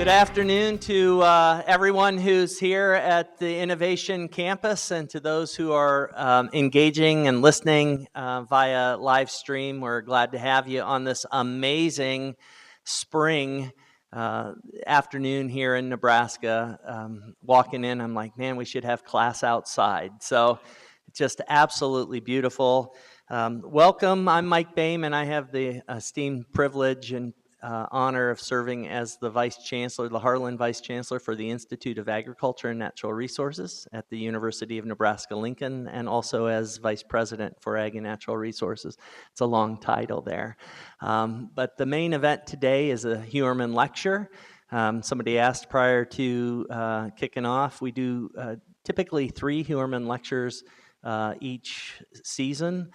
Good afternoon to everyone who's here at the Innovation Campus and to those who are engaging and listening via live stream. We're glad to have you on this amazing spring afternoon here in Nebraska. Walking in, I'm like, man, we should have class outside. So it's just absolutely beautiful. Welcome, I'm Mike Boehm, and I have the esteemed privilege and honor of serving as the Vice Chancellor, the Harlan Vice Chancellor for the Institute of Agriculture and Natural Resources at the University of Nebraska-Lincoln, and also as Vice President for Ag and Natural Resources. It's a long title there. But the main event today is a Heuermann lecture. Somebody asked prior to kicking off, we do typically 3 Heuermann lectures each season.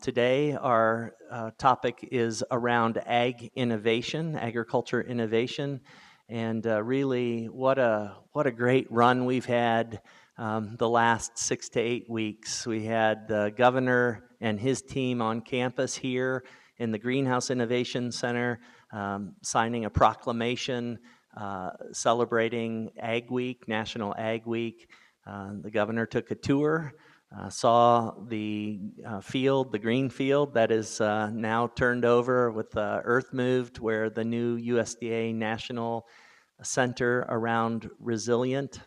Today, our topic is around ag innovation, agriculture innovation, and really what a great run we've had the last 6 to 8 weeks. We had the governor and his team on campus here in the Greenhouse Innovation Center signing a proclamation celebrating Ag Week, National Ag Week. The governor took a tour. Saw the field, the green field that is now turned over with the earth moved, where the new USDA National Center around resilient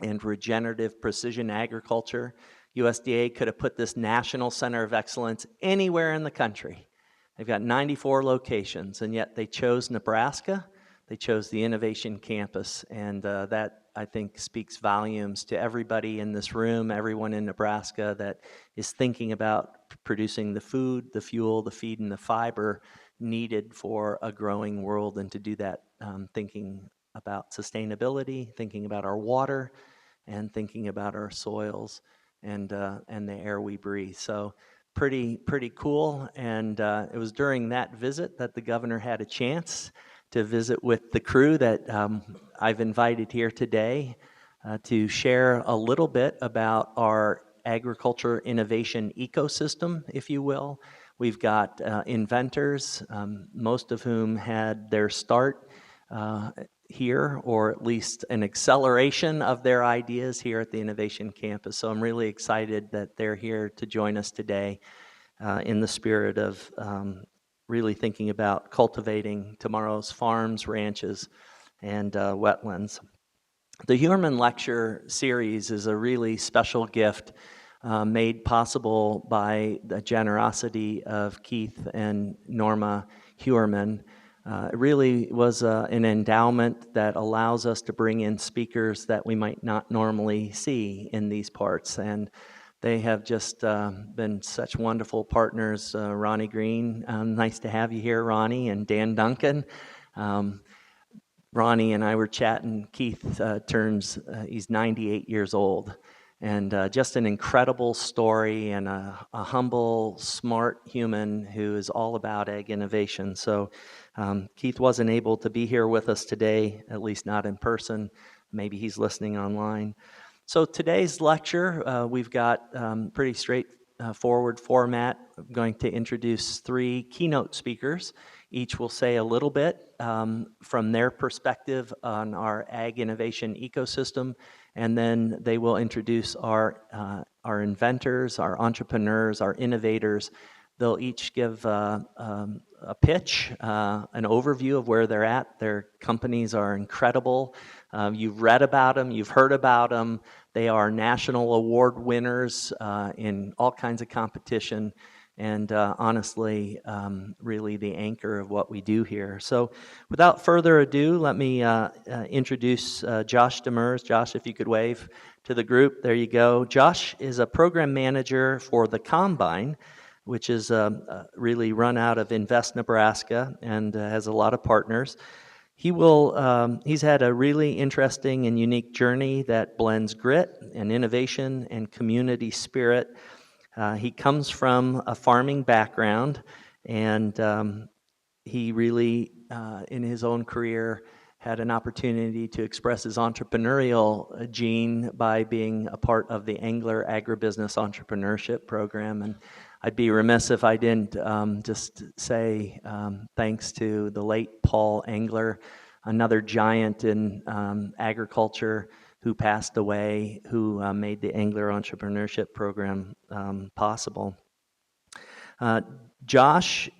and regenerative precision agriculture. USDA could have put this National Center of Excellence anywhere in the country. They've got 94 locations, and yet they chose Nebraska. They chose the Innovation Campus, and that, I think, speaks volumes to everybody in this room, everyone in Nebraska that is thinking about producing the food, the fuel, the feed, and the fiber needed for a growing world, and to do that thinking about sustainability, thinking about our water, and thinking about our soils and the air we breathe. So pretty cool, and it was during that visit that the governor had a chance to visit with the crew that I've invited here today to share a little bit about our agriculture innovation ecosystem, if you will. We've got inventors, most of whom had their start here, or at least an acceleration of their ideas here at the Innovation Campus. So I'm really excited that they're here to join us today in the spirit of really thinking about cultivating tomorrow's farms, ranches, and wetlands. The Heuermann Lecture Series is a really special gift made possible by the generosity of Keith and Norma Heuermann. It really was an endowment that allows us to bring in speakers that we might not normally see in these parts, and they have just been such wonderful partners. Ronnie Green, nice to have you here, Ronnie, and Dan Duncan. Ronnie and I were chatting. Keith he's 98 years old, and just an incredible story, and a humble, smart human who is all about ag innovation. So Keith wasn't able to be here with us today, at least not in person. Maybe he's listening online. So today's lecture, we've got pretty straightforward format. I'm going to introduce 3 keynote speakers. Each will say a little bit from their perspective on our ag innovation ecosystem, and then they will introduce our inventors, our entrepreneurs, our innovators. They'll each give a pitch, an overview of where they're at. Their companies are incredible. You've read about them, you've heard about them. They are national award winners in all kinds of competition, and honestly, really the anchor of what we do here. So without further ado, let me introduce Josh Demers. Josh, if you could wave to the group. There you go. Josh is a program manager for The Combine, which is really run out of Invest Nebraska and has a lot of partners. He's had a really interesting and unique journey that blends grit and innovation and community spirit. He comes from a farming background, and he really, in his own career, had an opportunity to express his entrepreneurial gene by being a part of the Angler Agribusiness Entrepreneurship Program. And I'd be remiss if I didn't just say thanks to the late Paul Angler, another giant in agriculture who passed away, who made the Angler Entrepreneurship Program possible. Josh,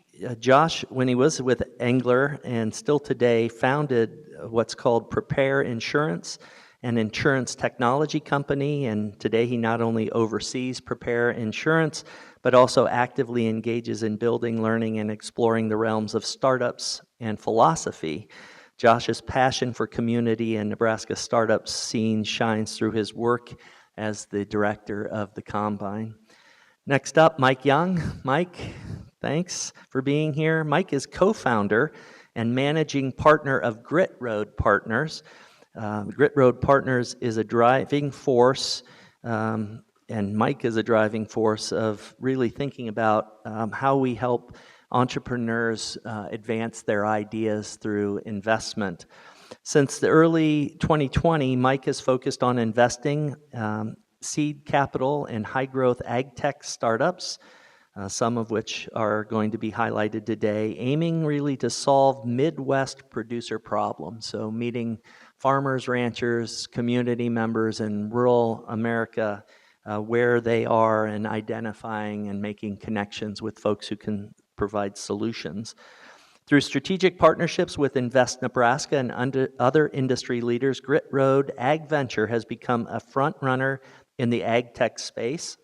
when he was with Angler and still today, founded what's called Prepare Insurance, an insurance technology company, and today he not only oversees Prepare Insurance, but also actively engages in building, learning, and exploring the realms of startups and philosophy. Josh's passion for community and Nebraska startup scene shines through his work as the director of the Combine. Next up, Mike Young. Mike, thanks for being here. Mike is co-founder and managing partner of Grit Road Partners. Grit Road Partners is a driving force, and Mike is a driving force of really thinking about how we help entrepreneurs advance their ideas through investment. Since the early 2020, Mike has focused on investing seed capital in high-growth ag tech startups, some of which are going to be highlighted today, aiming really to solve Midwest producer problems, so meeting farmers, ranchers, community members in rural America where they are and identifying and making connections with folks who can provide solutions. Through strategic partnerships with Invest Nebraska and other industry leaders, Grit Road Ag Venture has become a front runner in the ag tech space.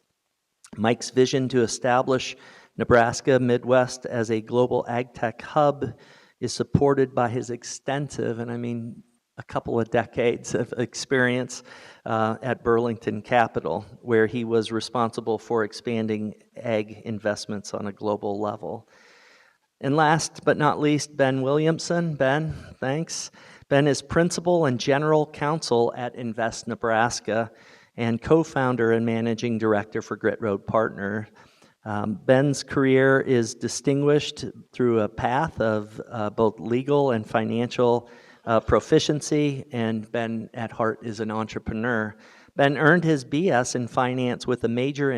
Mike's vision to establish Nebraska Midwest as a global ag tech hub is supported by his extensive, and I mean a couple of decades of experience at Burlington Capital, where he was responsible for expanding ag investments on a global level. And last but not least, Ben Williamson. Ben, thanks. Ben is principal and general counsel at Invest Nebraska and co-founder and managing director for Grit Road Partner. Ben's career is distinguished through a path of both legal and financial proficiency, and Ben at heart is an entrepreneur. Ben earned his BS in finance with a minor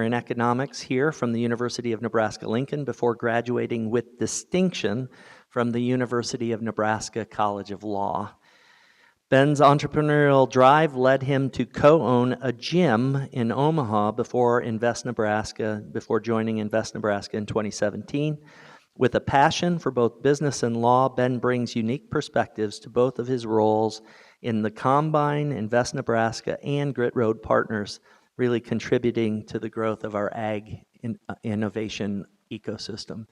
in economics here from the University of Nebraska-Lincoln before graduating with distinction from the University of Nebraska College of Law. Ben's entrepreneurial drive led him to co-own a gym in Omaha before joining Invest Nebraska in 2017. With a passion for both business and law, Ben brings unique perspectives to both of his roles in the Combine, Invest Nebraska, and Grit Road Partners, really contributing to the growth of our ag innovation ecosystem.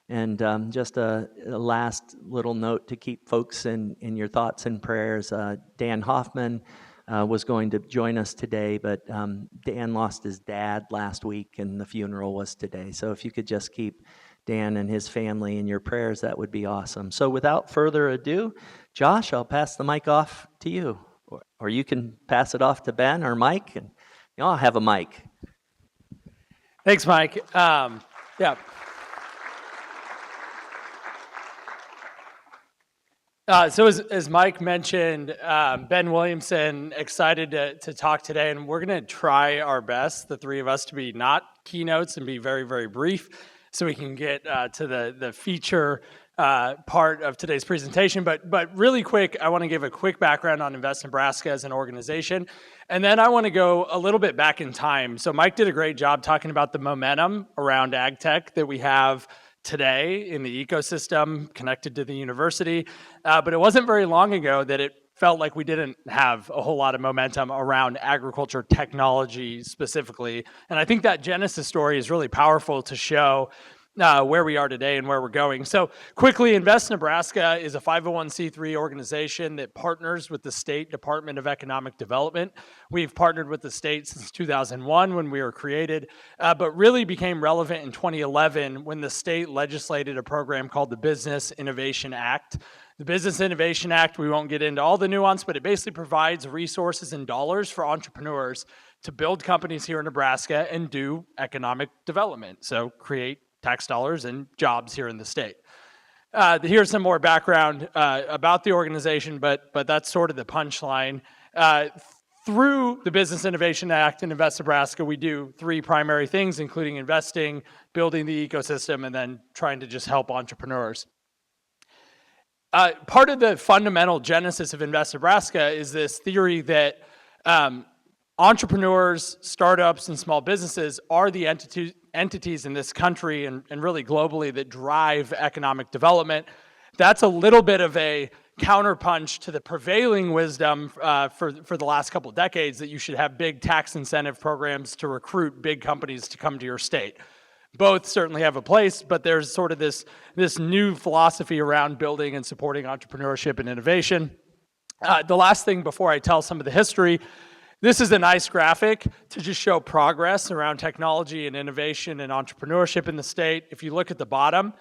And just a last little note to keep folks in your thoughts and prayers. Dan Hoffman was going to join us today, but Dan lost his dad last week, and the funeral was today. So if you could just keep Dan and his family in your prayers, that would be awesome. So without further ado, Josh, I'll pass the mic off to you. Or you can pass it off to Ben or Mike, and I'll have a mic. Thanks, Mike. Yeah. So as Mike mentioned, Ben Williamson, excited to talk today, and we're going to try our best, the three of us, to be not keynotes and be very, very brief so we can get to the feature part of today's presentation. But really quick, I want to give a quick background on Invest Nebraska as an organization, and then I want to go a little bit back in time. So Mike did a great job talking about the momentum around ag tech that we have today in the ecosystem connected to the university, but it wasn't very long ago that it felt like we didn't have a whole lot of momentum around agriculture technology specifically. And I think that Genesis story is really powerful to show where we are today and where we're going. So quickly, Invest Nebraska is a 501c3 organization that partners with the State Department of Economic Development. We've partnered with the state since 2001 when we were created, but really became relevant in 2011 when the state legislated a program called the Business Innovation Act. The Business Innovation Act, we won't get into all the nuance, but it basically provides resources and dollars for entrepreneurs to build companies here in Nebraska and do economic development, so create tax dollars and jobs here in the state. Here's some more background about the organization, but that's sort of the punchline. Through the Business Innovation Act and Invest Nebraska, we do three primary things, including investing, building the ecosystem, and then trying to just help entrepreneurs. Part of the fundamental genesis of Invest Nebraska is this theory that entrepreneurs, startups, and small businesses are the entities in this country and really globally that drive economic development. That's a little bit of a counterpunch to the prevailing wisdom for the last couple of decades that you should have big tax incentive programs to recruit big companies to come to your state. Both certainly have a place, but there's sort of this new philosophy around building and supporting entrepreneurship and innovation. The last thing before I tell some of the history, this is a nice graphic to just show progress around technology and innovation and entrepreneurship in the state. If you look at the bottom,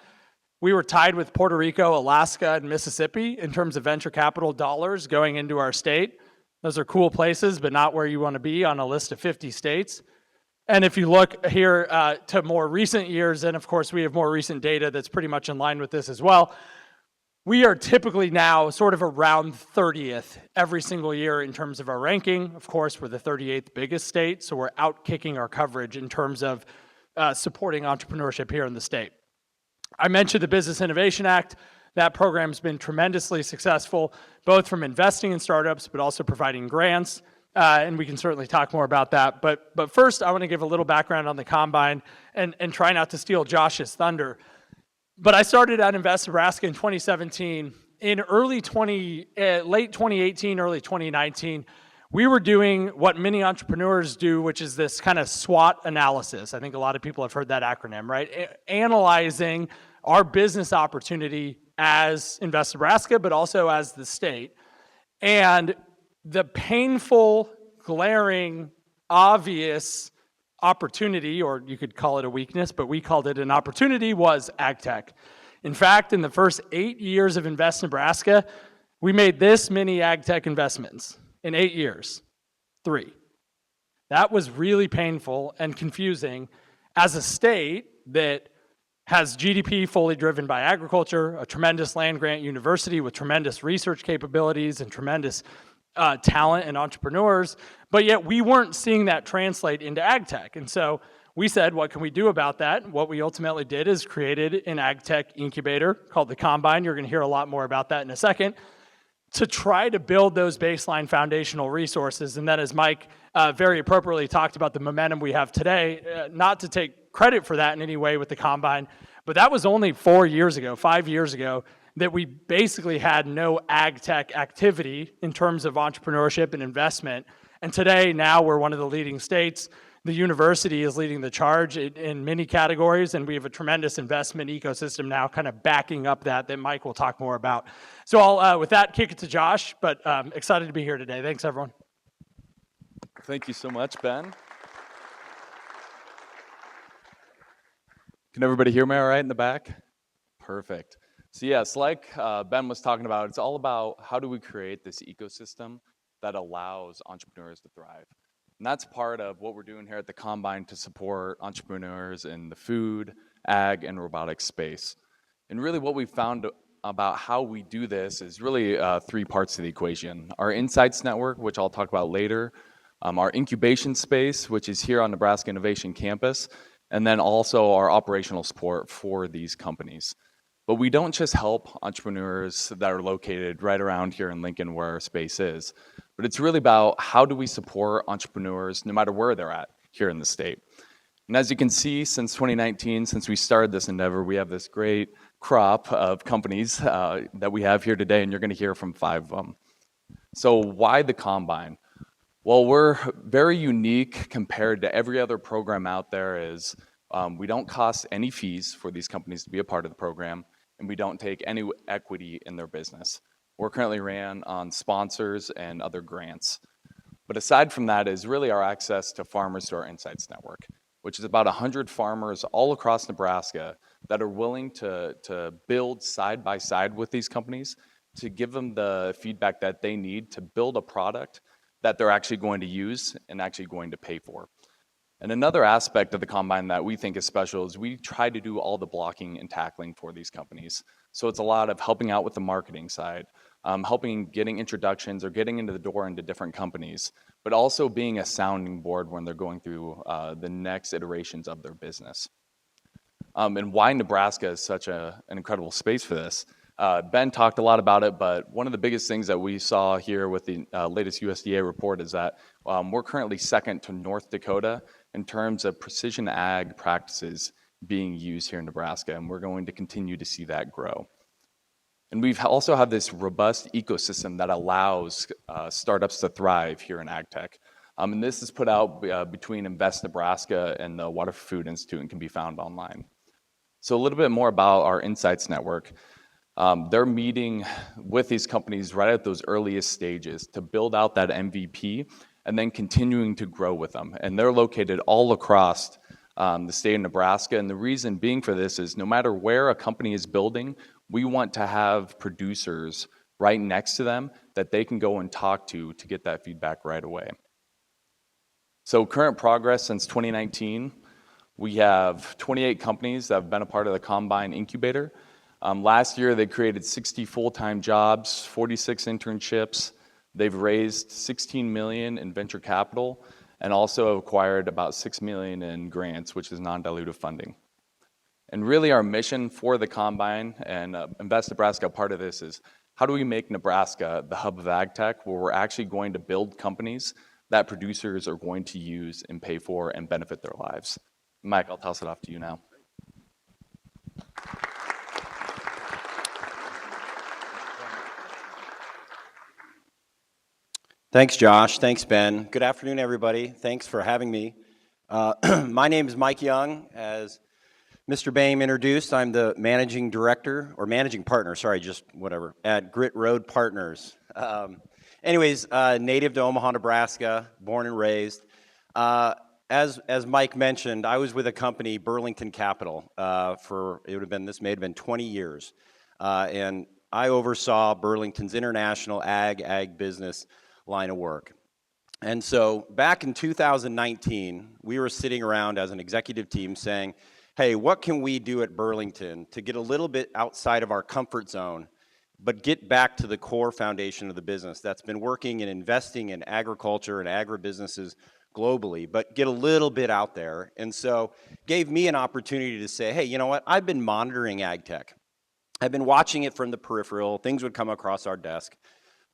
we were tied with Puerto Rico, Alaska, and Mississippi in terms of venture capital dollars going into our state. Those are cool places, but not where you want to be on a list of 50 states. And if you look here to more recent years, and of course we have more recent data that's pretty much in line with this as well, we are typically now sort of around 30th every single year in terms of our ranking. Of course, we're the 38th biggest state, so we're outkicking our coverage in terms of supporting entrepreneurship here in the state. I mentioned the Business Innovation Act. That program's been tremendously successful, both from investing in startups, but also providing grants. And we can certainly talk more about that. But first, I want to give a little background on the Combine and try not to steal Josh's thunder. But I started at Invest Nebraska in 2017. In late 2018, early 2019, we were doing what many entrepreneurs do, which is this kind of SWOT analysis. I think a lot of people have heard that acronym, right? Analyzing our business opportunity as Invest Nebraska, but also as the state. And the painful, glaring, obvious opportunity, or you could call it a weakness, but we called it an opportunity, was ag tech. In fact, in the first 8 years of Invest Nebraska, we made this many ag tech investments. In 8 years, 3. That was really painful and confusing as a state that has GDP fully driven by agriculture, a tremendous land-grant university with tremendous research capabilities and tremendous talent and entrepreneurs, but yet we weren't seeing that translate into ag tech. And so we said, what can we do about that? What we ultimately did is created an ag tech incubator called the Combine. You're going to hear a lot more about that in a second, to try to build those baseline foundational resources. And then as Mike very appropriately talked about the momentum we have today, not to take credit for that in any way with the Combine, but that was only 5 years ago, that we basically had no ag tech activity in terms of entrepreneurship and investment. And today, now we're one of the leading states. The university is leading the charge in many categories, and we have a tremendous investment ecosystem now kind of backing up that Mike will talk more about. So I'll, with that, kick it to Josh, but excited to be here today. Thanks, everyone. Thank you so much, Ben. Can everybody hear me all right in the back? Perfect. So yes, like Ben was talking about, it's all about how do we create this ecosystem that allows entrepreneurs to thrive. And that's part of what we're doing here at the Combine to support entrepreneurs in the food, ag, and robotics space. And really what we found about how we do this is really 3 parts to the equation. Our Insights Network, which I'll talk about later, our incubation space, which is here on Nebraska Innovation Campus, and then also our operational support for these companies. But we don't just help entrepreneurs that are located right around here in Lincoln where our space is, but it's really about how do we support entrepreneurs no matter where they're at here in the state. And as you can see, since 2019, since we started this endeavor, we have this great crop of companies that we have here today, and you're gonna hear from 5 of them. So why the Combine? Well, we're very unique compared to every other program out there is we don't cost any fees for these companies to be a part of the program, and we don't take any equity in their business. We're currently ran on sponsors and other grants. But aside from that is really our access to farmers to our Insights Network, which is about 100 farmers all across Nebraska that are willing to build side by side with these companies to give them the feedback that they need to build a product that they're actually going to use and actually going to pay for. And another aspect of the Combine that we think is special is we try to do all the blocking and tackling for these companies. So it's a lot of helping out with the marketing side, helping getting introductions or getting into the door into different companies, but also being a sounding board when they're going through the next iterations of their business. And why Nebraska is such an incredible space for this. Ben talked a lot about it, but one of the biggest things that we saw here with the latest USDA report is that we're currently second to North Dakota in terms of precision ag practices being used here in Nebraska, and we're going to continue to see that grow. And we've also have this robust ecosystem that allows startups to thrive here in ag tech. And this is put out between Invest Nebraska and the Water for Food Institute and can be found online. So a little bit more about our Insights Network. They're meeting with these companies right at those earliest stages to build out that MVP and then continuing to grow with them. And they're located all across the state of Nebraska. And the reason being for this is no matter where a company is building, we want to have producers right next to them that they can go and talk to get that feedback right away. So current progress since 2019, we have 28 companies that have been a part of the Combine incubator. Last year, they created 60 full-time jobs, 46 internships. They've raised $16 million in venture capital and also acquired about $6 million in grants, which is non-dilutive funding. And really our mission for the Combine and Invest Nebraska, part of this is how do we make Nebraska the hub of ag tech where we're actually going to build companies that producers are going to use and pay for and benefit their lives. Mike, I'll toss it off to you now. Thanks, Josh. Thanks, Ben. Good afternoon, everybody. Thanks for having me. My name is Mike Young. As Mr. Boehm introduced, I'm the managing partner, at Grit Road Partners. Native to Omaha, Nebraska, born and raised. As Mike mentioned, I was with a company, Burlington Capital, this may have been 20 years. And I oversaw Burlington's international ag business line of work. And so back in 2019, we were sitting around as an executive team saying, hey, what can we do at Burlington to get a little bit outside of our comfort zone, but get back to the core foundation of the business that's been working and investing in agriculture and agribusinesses globally, but get a little bit out there. And so gave me an opportunity to say, hey, you know what? I've been monitoring ag tech. I've been watching it from the peripheral. Things would come across our desk.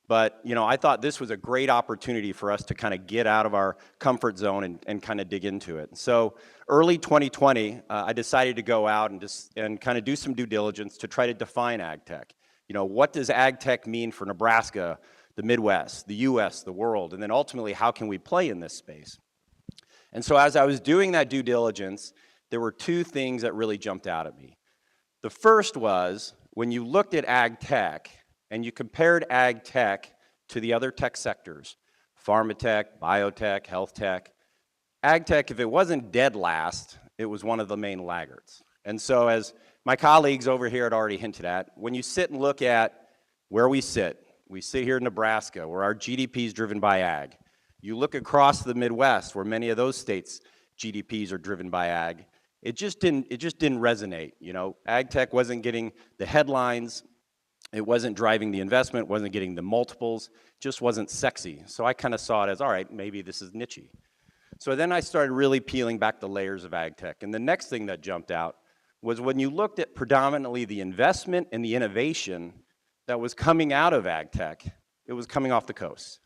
But, I thought this was a great opportunity for us to kind of get out of our comfort zone and kind of dig into it. So early 2020, I decided to go out and kind of do some due diligence to try to define ag tech. What does ag tech mean for Nebraska, the Midwest, the US, the world, and then ultimately, how can we play in this space? And so as I was doing that due diligence, there were two things that really jumped out at me. The first was, when you looked at ag tech, and you compared ag tech to the other tech sectors, pharma tech, biotech, health tech, ag tech, if it wasn't dead last, it was one of the main laggards. And so as my colleagues over here had already hinted at, when you sit and look at where we sit here in Nebraska, where our GDP is driven by ag. You look across the Midwest, where many of those states' GDPs are driven by ag. It just didn't resonate. Ag tech wasn't getting the headlines. It wasn't driving the investment, wasn't getting the multiples, just wasn't sexy. So I kind of saw it as, all right, maybe this is niche-y. So then I started really peeling back the layers of ag tech. And the next thing that jumped out was when you looked at predominantly the investment and the innovation that was coming out of ag tech, it was coming off the coast.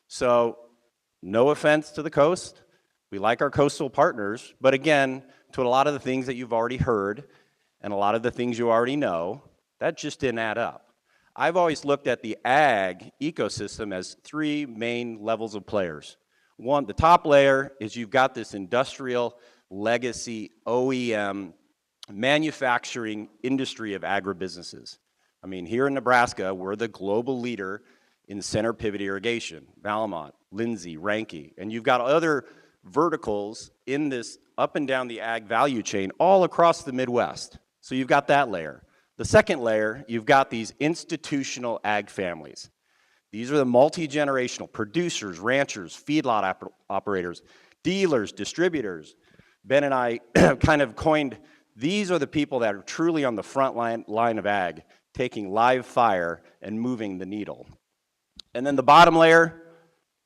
So no offense to the coast. We like our coastal partners. But again, to a lot of the things that you've already heard and a lot of the things you already know, that just didn't add up. I've always looked at the ag ecosystem as three main levels of players. One, the top layer is you've got this industrial legacy OEM manufacturing industry of agribusinesses. I mean, here in Nebraska, we're the global leader in center pivot irrigation, Valmont, Lindsay, Ranke, and you've got other verticals in this up and down the ag value chain all across the Midwest. So you've got that layer. The second layer, you've got these institutional ag families. These are the multi-generational producers, ranchers, feedlot operators, dealers, distributors. Ben and I kind of coined, these are the people that are truly on the front line of ag, taking live fire and moving the needle. And then the bottom layer,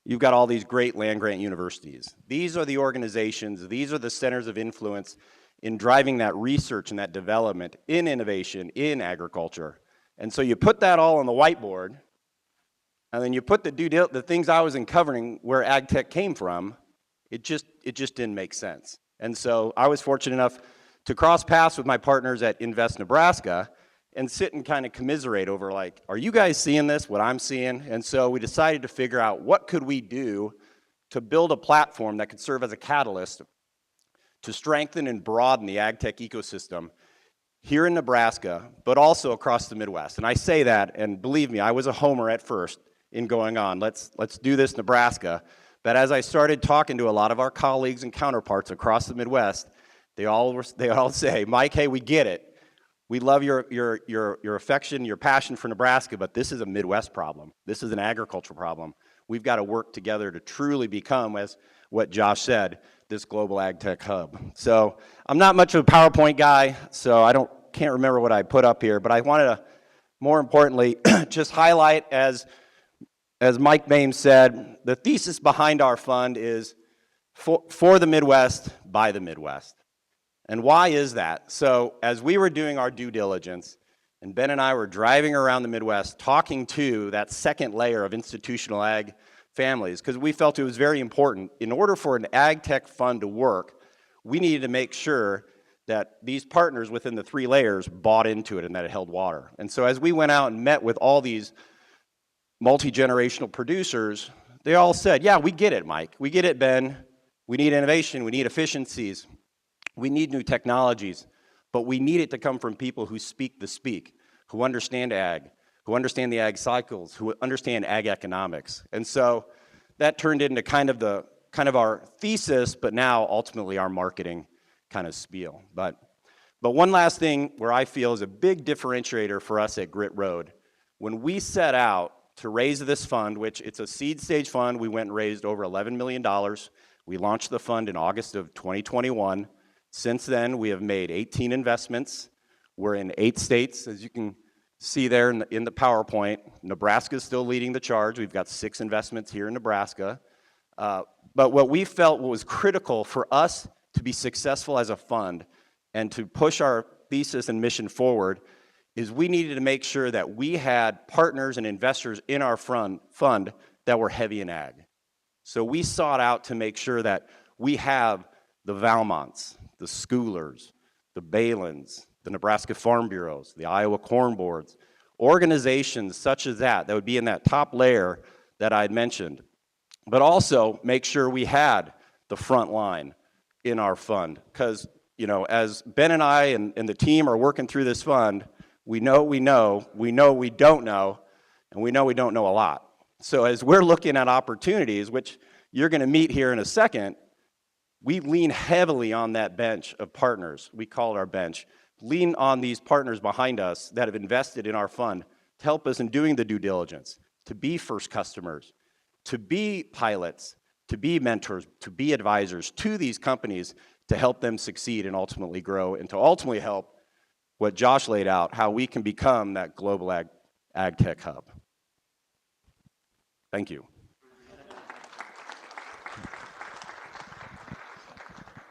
you've got all these great land-grant universities. These are the organizations, these are the centers of influence in driving that research and that development in innovation, in agriculture. And so you put that all on the whiteboard, and then you put the things I was uncovering where ag tech came from, it just didn't make sense. And so I was fortunate enough to cross paths with my partners at Invest Nebraska and sit and kind of commiserate over, like, are you guys seeing this, what I'm seeing? And so we decided to figure out what could we do to build a platform that could serve as a catalyst to strengthen and broaden the ag tech ecosystem here in Nebraska, but also across the Midwest. And I say that, and believe me, I was a homer at first in going on, let's do this Nebraska. But as I started talking to a lot of our colleagues and counterparts across the Midwest, they all say, Mike, hey, we get it. We love your affection, your passion for Nebraska, but this is a Midwest problem. This is an agricultural problem. We've got to work together to truly become, as what Josh said, this global ag tech hub. So I'm not much of a PowerPoint guy, so can't remember what I put up here, but I wanted to, more importantly, just highlight, as Mike Boehm said, the thesis behind our fund is for the Midwest, by the Midwest. And why is that? So as we were doing our due diligence, and Ben and I were driving around the Midwest talking to that second layer of institutional ag families, because we felt it was very important. In order for an ag tech fund to work, we needed to make sure that these partners within the 3 layers bought into it and that it held water. And so as we went out and met with all these multi-generational producers, they all said, yeah, we get it, Mike. We get it, Ben. We need innovation. We need efficiencies. We need new technologies. But we need it to come from people who speak the speak, who understand ag, who understand the ag cycles, who understand ag economics. And so that turned into kind of our thesis, but now ultimately our marketing kind of spiel. But one last thing where I feel is a big differentiator for us at Grit Road. When we set out to raise this fund, which it's a seed stage fund, we went and raised over $11 million. We launched the fund in August of 2021. Since then, we have made 18 investments. We're in 8 states, as you can see there in the PowerPoint. Nebraska is still leading the charge. We've got 6 investments here in Nebraska. But what we felt was critical for us to be successful as a fund and to push our thesis and mission forward is we needed to make sure that we had partners and investors in our fund that were heavy in ag. So we sought out to make sure that we have the Valmonts, the Schoolers, the Balins, the Nebraska Farm Bureaus, the Iowa Corn Boards, organizations such as that would be in that top layer that I had mentioned, but also make sure we had the front line in our fund. Because, you know, as Ben and I and the team are working through this fund, we know we don't know, and we don't know a lot. So as we're looking at opportunities, which you're going to meet here in a second, we lean heavily on that bench of partners. We call it our bench. Lean on these partners behind us that have invested in our fund to help us in doing the due diligence, to be first customers, to be pilots, to be mentors, to be advisors to these companies to help them succeed and ultimately grow, and to ultimately help what Josh laid out, how we can become that global ag tech hub. Thank you.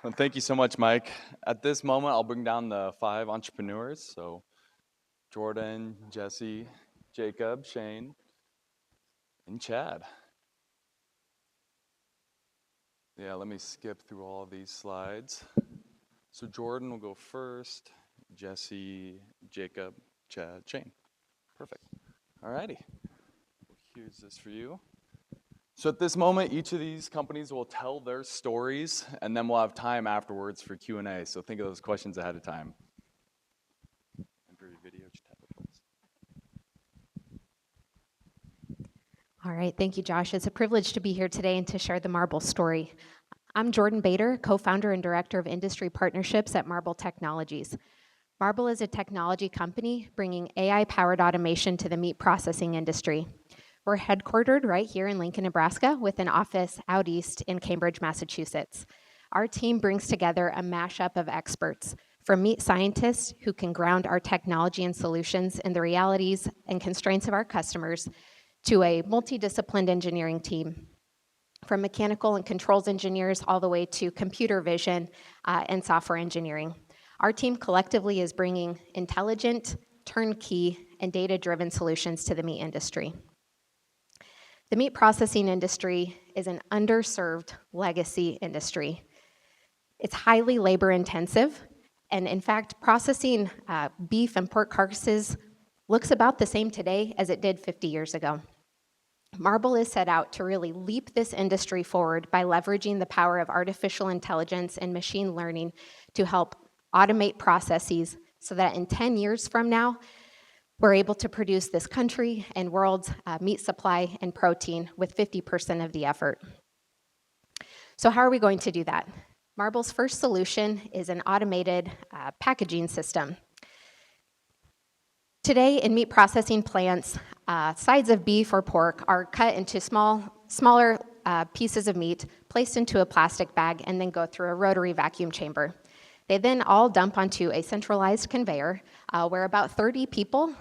Well, thank you so much, Mike. At this moment, I'll bring down the 5 entrepreneurs. So Jordan, Jesse, Jacob, Shane, and Chad. Yeah, let me skip through all of these slides. So Jordan will go first, Jesse, Jacob, Chad, Shane. Perfect. All righty. Here's this for you. So at this moment, each of these companies will tell their stories, and then we'll have time afterwards for Q&A. So think of those questions ahead of time. And for your video, just tap it, please. All right, thank you, Josh. It's a privilege to be here today and to share the Marble story. I'm Jordan Bader, co-founder and director of industry partnerships at Corral Technologies. Marble is a technology company bringing AI-powered automation to the meat processing industry. We're headquartered right here in Lincoln, Nebraska, with an office out east in Cambridge, Massachusetts. Our team brings together a mashup of experts, from meat scientists who can ground our technology and solutions in the realities and constraints of our customers, to a multidisciplined engineering team, from mechanical and controls engineers all the way to computer vision and software engineering. Our team collectively is bringing intelligent, turnkey, and data-driven solutions to the meat industry. The meat processing industry is an underserved legacy industry. It's highly labor-intensive, and in fact, processing beef and pork carcasses looks about the same today as it did 50 years ago. Marble is set out to really leap this industry forward by leveraging the power of artificial intelligence and machine learning to help automate processes so that in 10 years from now, we're able to produce this country and world's meat supply and protein with 50% of the effort. So how are we going to do that? Marble's first solution is an automated packaging system. Today in meat processing plants, sides of beef or pork are cut into smaller pieces of meat, placed into a plastic bag, and then go through a rotary vacuum chamber. They then all dump onto a centralized conveyor where about 30 people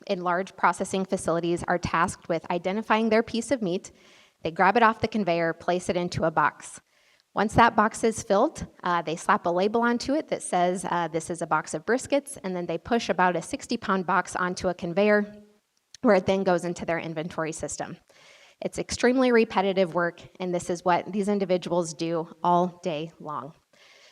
in large processing facilities are tasked with identifying their piece of meat. They grab it off the conveyor, place it into a box. Once that box is filled, they slap a label onto it that says this is a box of briskets, and then they push about a 60-pound box onto a conveyor where it then goes into their inventory system. It's extremely repetitive work, and this is what these individuals do all day long.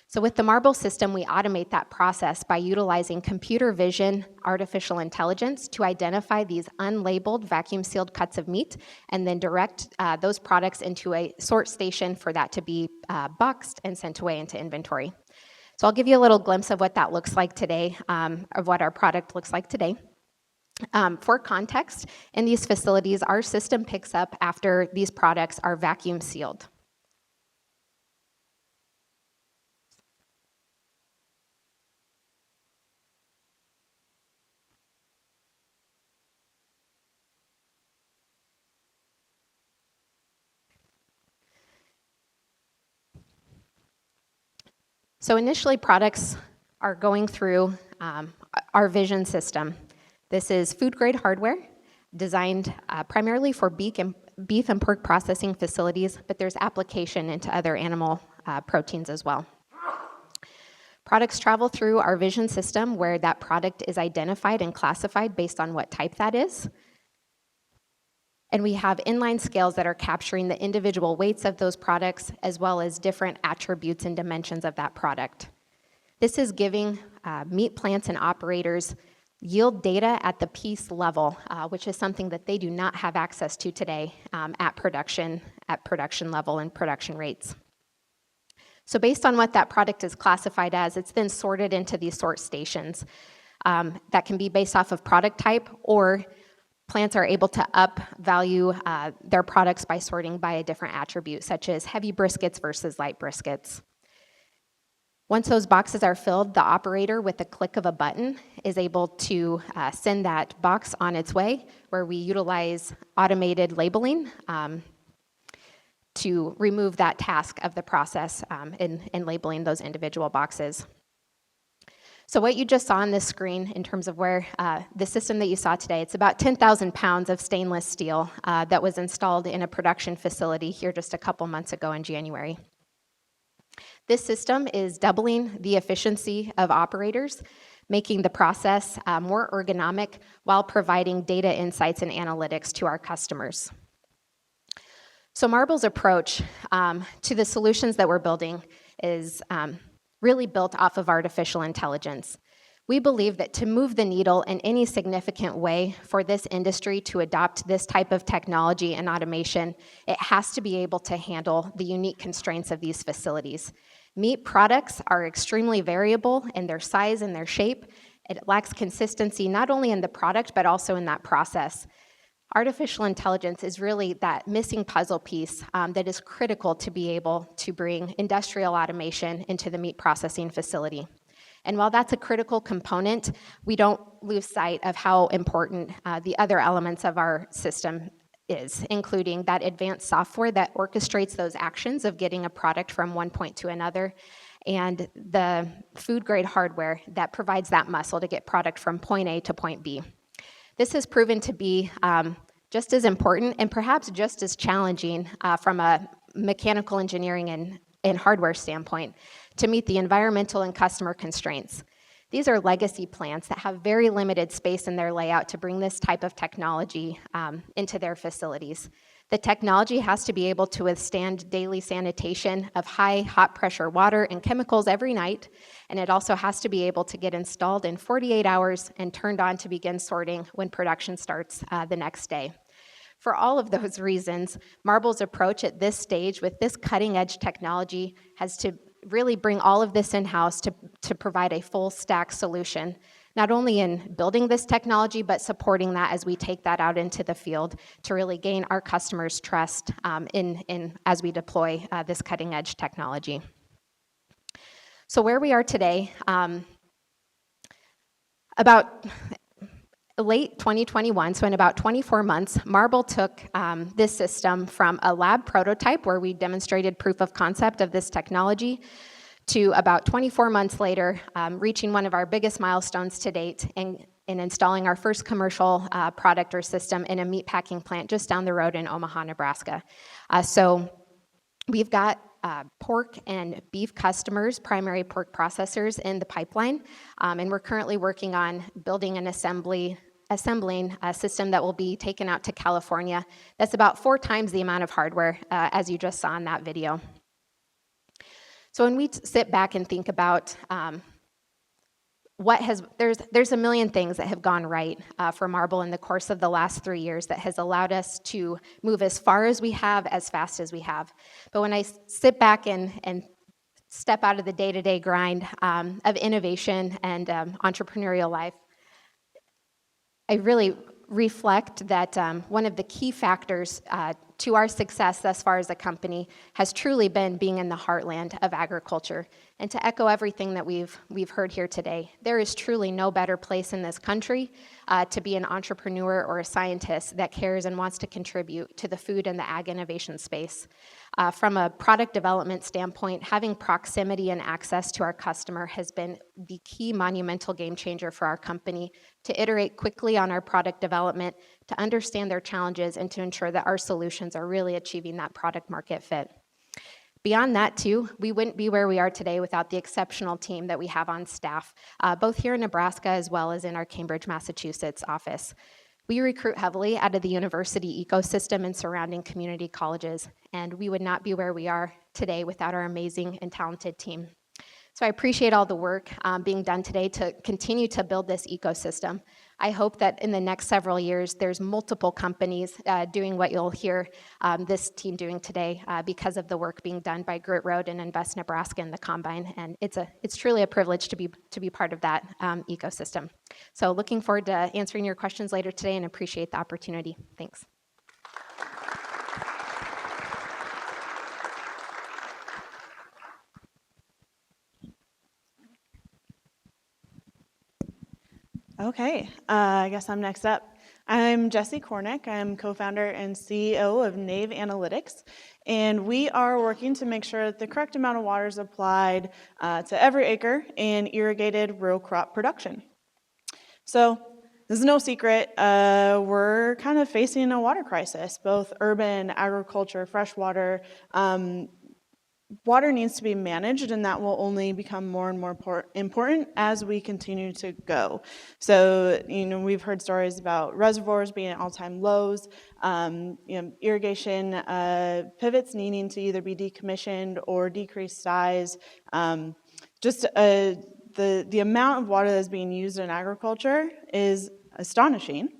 So with the Marble system, we automate that process by utilizing computer vision, artificial intelligence to identify these unlabeled vacuum-sealed cuts of meat and then direct those products into a sort station for that to be boxed and sent away into inventory. So I'll give you a little glimpse of what that looks like today, of what our product looks like today. For context, in these facilities, our system picks up after these products are vacuum sealed. So initially, products are going through our vision system. This is food-grade hardware designed primarily for beef and pork processing facilities, but there's application into other animal proteins as well. Products travel through our vision system where that product is identified and classified based on what type that is. And we have inline scales that are capturing the individual weights of those products as well as different attributes and dimensions of that product. This is giving meat plants and operators yield data at the piece level, which is something that they do not have access to today at production level and production rates. So based on what that product is classified as, it's then sorted into these sort stations that can be based off of product type, or plants are able to up value their products by sorting by a different attribute, such as heavy briskets versus light briskets. Once those boxes are filled, the operator, with the click of a button, is able to send that box on its way, where we utilize automated labeling to remove that task of the process in labeling those individual boxes. So what you just saw on this screen in terms of where the system that you saw today, it's about 10,000 pounds of stainless steel that was installed in a production facility here just a couple months ago in January. This system is doubling the efficiency of operators, making the process more ergonomic while providing data insights and analytics to our customers. So Marble's approach to the solutions that we're building is really built off of artificial intelligence. We believe that to move the needle in any significant way for this industry to adopt this type of technology and automation, it has to be able to handle the unique constraints of these facilities. Meat products are extremely variable in their size and their shape. It lacks consistency not only in the product, but also in that process. Artificial intelligence is really that missing puzzle piece that is critical to be able to bring industrial automation into the meat processing facility. And while that's a critical component, we don't lose sight of how important the other elements of our system is, including that advanced software that orchestrates those actions of getting a product from one point to another, and the food-grade hardware that provides that muscle to get product from point A to point B. This has proven to be just as important and perhaps just as challenging from a mechanical engineering and hardware standpoint to meet the environmental and customer constraints. These are legacy plants that have very limited space in their layout to bring this type of technology into their facilities. The technology has to be able to withstand daily sanitation of high hot pressure water and chemicals every night, and it also has to be able to get installed in 48 hours and turned on to begin sorting when production starts the next day. For all of those reasons, Marble's approach at this stage with this cutting edge technology has to really bring all of this in-house to provide a full stack solution, not only in building this technology, but supporting that as we take that out into the field to really gain our customers' trust as we deploy this cutting edge technology. So where we are today, about late 2021, so in about 24 months, Marble took this system from a lab prototype where we demonstrated proof of concept of this technology to about 24 months later, reaching one of our biggest milestones to date in installing our first commercial product or system in a meatpacking plant just down the road in Omaha, Nebraska. So we've got pork and beef customers, primary pork processors in the pipeline, and we're currently working on building an assembling a system that will be taken out to California. That's about 4 times the amount of hardware as you just saw in that video. So when we sit back and think about there's a million things that have gone right for Marble in the course of the last 3 years that has allowed us to move as far as we have, as fast as we have. But when I sit back and step out of the day-to-day grind of innovation and entrepreneurial life, I really reflect that one of the key factors to our success thus far as a company has truly been being in the heartland of agriculture. And to echo everything that we've heard here today, there is truly no better place in this country to be an entrepreneur or a scientist that cares and wants to contribute to the food and the ag innovation space. From a product development standpoint, having proximity and access to our customer has been the key monumental game changer for our company to iterate quickly on our product development, to understand their challenges, and to ensure that our solutions are really achieving that product market fit. Beyond that, too, we wouldn't be where we are today without the exceptional team that we have on staff, both here in Nebraska as well as in our Cambridge, Massachusetts office. We recruit heavily out of the university ecosystem and surrounding community colleges, and we would not be where we are today without our amazing and talented team. So I appreciate all the work being done today to continue to build this ecosystem. I hope that in the next several years, there's multiple companies doing what you'll hear this team doing today because of the work being done by Grit Road and Invest Nebraska and The Combine. And it's truly a privilege to be part of that ecosystem. So looking forward to answering your questions later today and appreciate the opportunity. Thanks. Okay, I guess I'm next up. I'm Jessie Cornick. I'm co-founder and CEO of Nave Analytics, and we are working to make sure that the correct amount of water is applied to every acre in irrigated row crop production. So this is no secret. We're kind of facing a water crisis, both urban, agriculture, freshwater. Water needs to be managed, and that will only become more and more important as we continue to go. So, we've heard stories about reservoirs being at all-time lows, irrigation pivots needing to either be decommissioned or decrease size. The amount of water that's being used in agriculture is astonishing.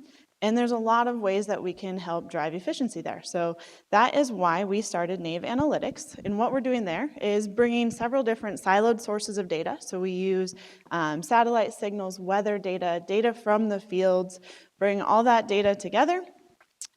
And there's a lot of ways that we can help drive efficiency there. So that is why we started Nave Analytics. And what we're doing there is bringing several different siloed sources of data. So we use satellite signals, weather data, data from the fields, bring all that data together,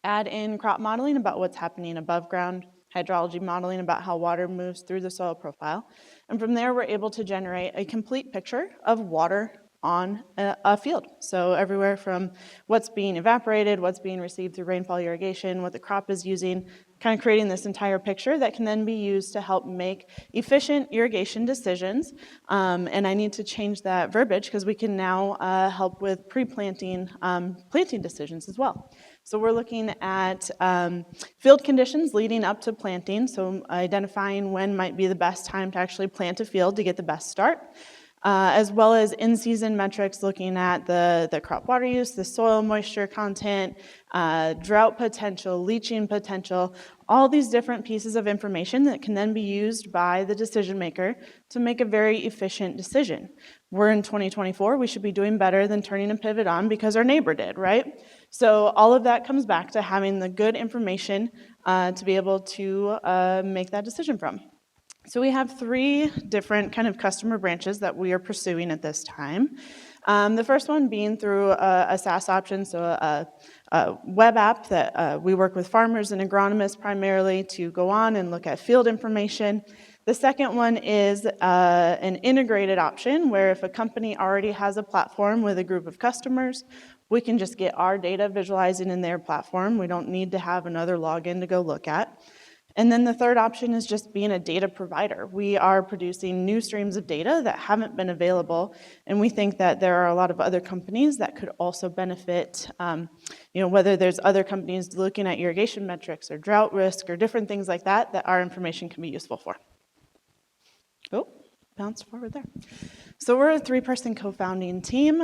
add in crop modeling about what's happening above ground, hydrology modeling about how water moves through the soil profile. And from there, we're able to generate a complete picture of water on a field. So everywhere from what's being evaporated, what's being received through rainfall irrigation, what the crop is using, kind of creating this entire picture that can then be used to help make efficient irrigation decisions. And I need to change that verbiage because we can now help with pre-planting planting decisions as well. So we're looking at field conditions leading up to planting, so identifying when might be the best time to actually plant a field to get the best start. as well as in-season metrics looking at the crop water use, the soil moisture content, drought potential, leaching potential, all these different pieces of information that can then be used by the decision maker to make a very efficient decision. We're in 2024, we should be doing better than turning a pivot on because our neighbor did, right? So all of that comes back to having the good information to be able to make that decision from. So we have 3 different kind of customer branches that we are pursuing at this time. The first one being through a SaaS option, so a web app that we work with farmers and agronomists primarily to go on and look at field information. The second one is an integrated option where if a company already has a platform with a group of customers, we can just get our data visualizing in their platform. We don't need to have another login to go look at. And then the third option is just being a data provider. We are producing new streams of data that haven't been available, and we think that there are a lot of other companies that could also benefit, whether there's other companies looking at irrigation metrics or drought risk or different things like that, that our information can be useful for. Oh, bounce forward there. So we're a 3-person co-founding team.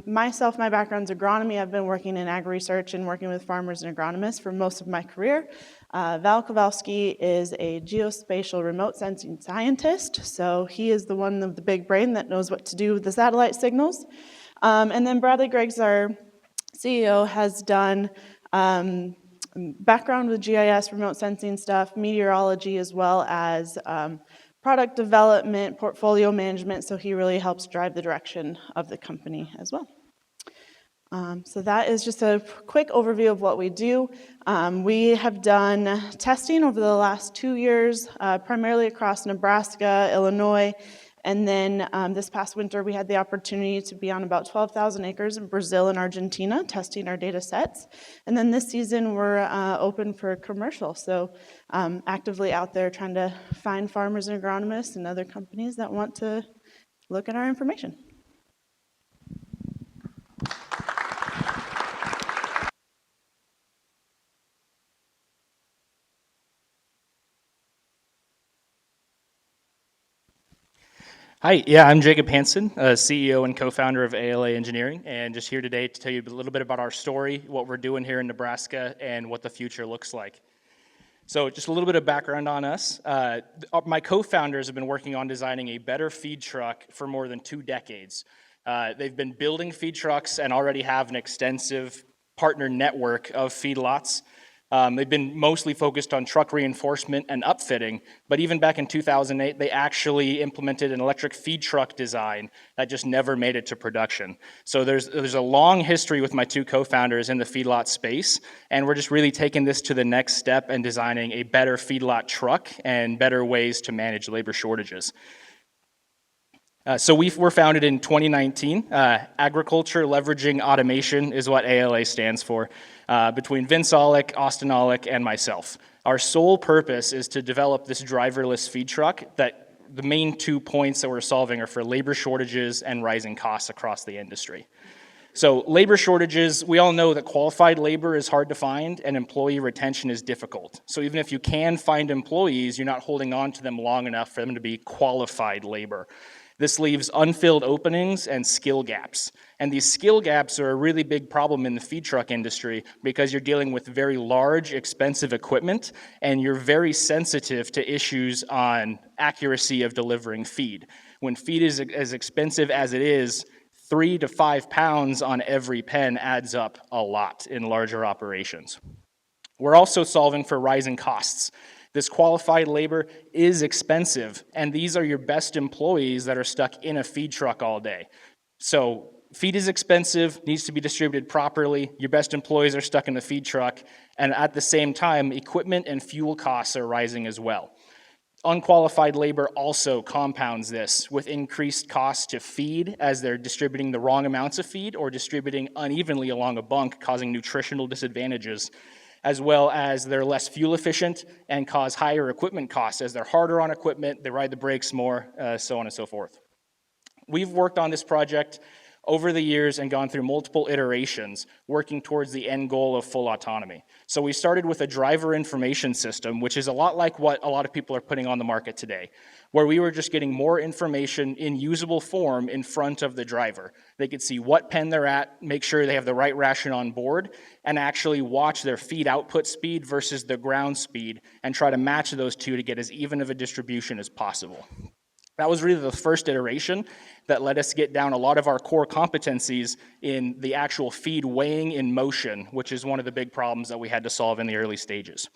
Myself, my background's agronomy. I've been working in ag research and working with farmers and agronomists for most of my career. Val Kowalski is a geospatial remote sensing scientist, so he is the one of the big brain that knows what to do with the satellite signals. And then Bradley Greggs, our CEO, has done background with GIS, remote sensing stuff, meteorology, as well as product development, portfolio management, so he really helps drive the direction of the company as well. So that is just a quick overview of what we do. We have done testing over the last 2 years, primarily across Nebraska, Illinois, and then this past winter we had the opportunity to be on about 12,000 acres in Brazil and Argentina testing our data sets. And then this season we're open for commercial, so actively out there trying to find farmers and agronomists and other companies that want to look at our information. Hi, yeah, I'm Jacob Hansen, CEO and co-founder of ALA Engineering, and just here today to tell you a little bit about our story, what we're doing here in Nebraska, and what the future looks like. So just a little bit of background on us. My co-founders have been working on designing a better feed truck for more than 2 decades. They've been building feed trucks and already have an extensive partner network of feedlots. They've been mostly focused on truck reinforcement and upfitting, but even back in 2008, they actually implemented an electric feed truck design that just never made it to production. So there's a long history with my 2 co-founders in the feedlot space, and we're just really taking this to the next step and designing a better feedlot truck and better ways to manage labor shortages. So we were founded in 2019. Agriculture Leveraging Automation is what ALA stands for, between Vince Olick, Austin Olick, and myself. Our sole purpose is to develop this driverless feed truck that the main 2 points that we're solving are for labor shortages and rising costs across the industry. So labor shortages, we all know that qualified labor is hard to find and employee retention is difficult. So even if you can find employees, you're not holding on to them long enough for them to be qualified labor. This leaves unfilled openings and skill gaps. And these skill gaps are a really big problem in the feed truck industry because you're dealing with very large, expensive equipment, and you're very sensitive to issues on accuracy of delivering feed. When feed is as expensive as it is, 3 to 5 pounds on every pen adds up a lot in larger operations. We're also solving for rising costs. This qualified labor is expensive, and these are your best employees that are stuck in a feed truck all day. So feed is expensive, needs to be distributed properly, your best employees are stuck in the feed truck, and at the same time, equipment and fuel costs are rising as well. Unqualified labor also compounds this with increased costs to feed as they're distributing the wrong amounts of feed or distributing unevenly along a bunk, causing nutritional disadvantages, as well as they're less fuel efficient and cause higher equipment costs as they're harder on equipment, they ride the brakes more, so on and so forth. We've worked on this project over the years and gone through multiple iterations, working towards the end goal of full autonomy. So we started with a driver information system, which is a lot like what a lot of people are putting on the market today, where we were just getting more information in usable form in front of the driver. They could see what pen they're at, make sure they have the right ration on board, and actually watch their feed output speed versus the ground speed and try to match those two to get as even of a distribution as possible. That was really the first iteration that let us get down a lot of our core competencies in the actual feed weighing in motion, which is one of the big problems that we had to solve in the early stages.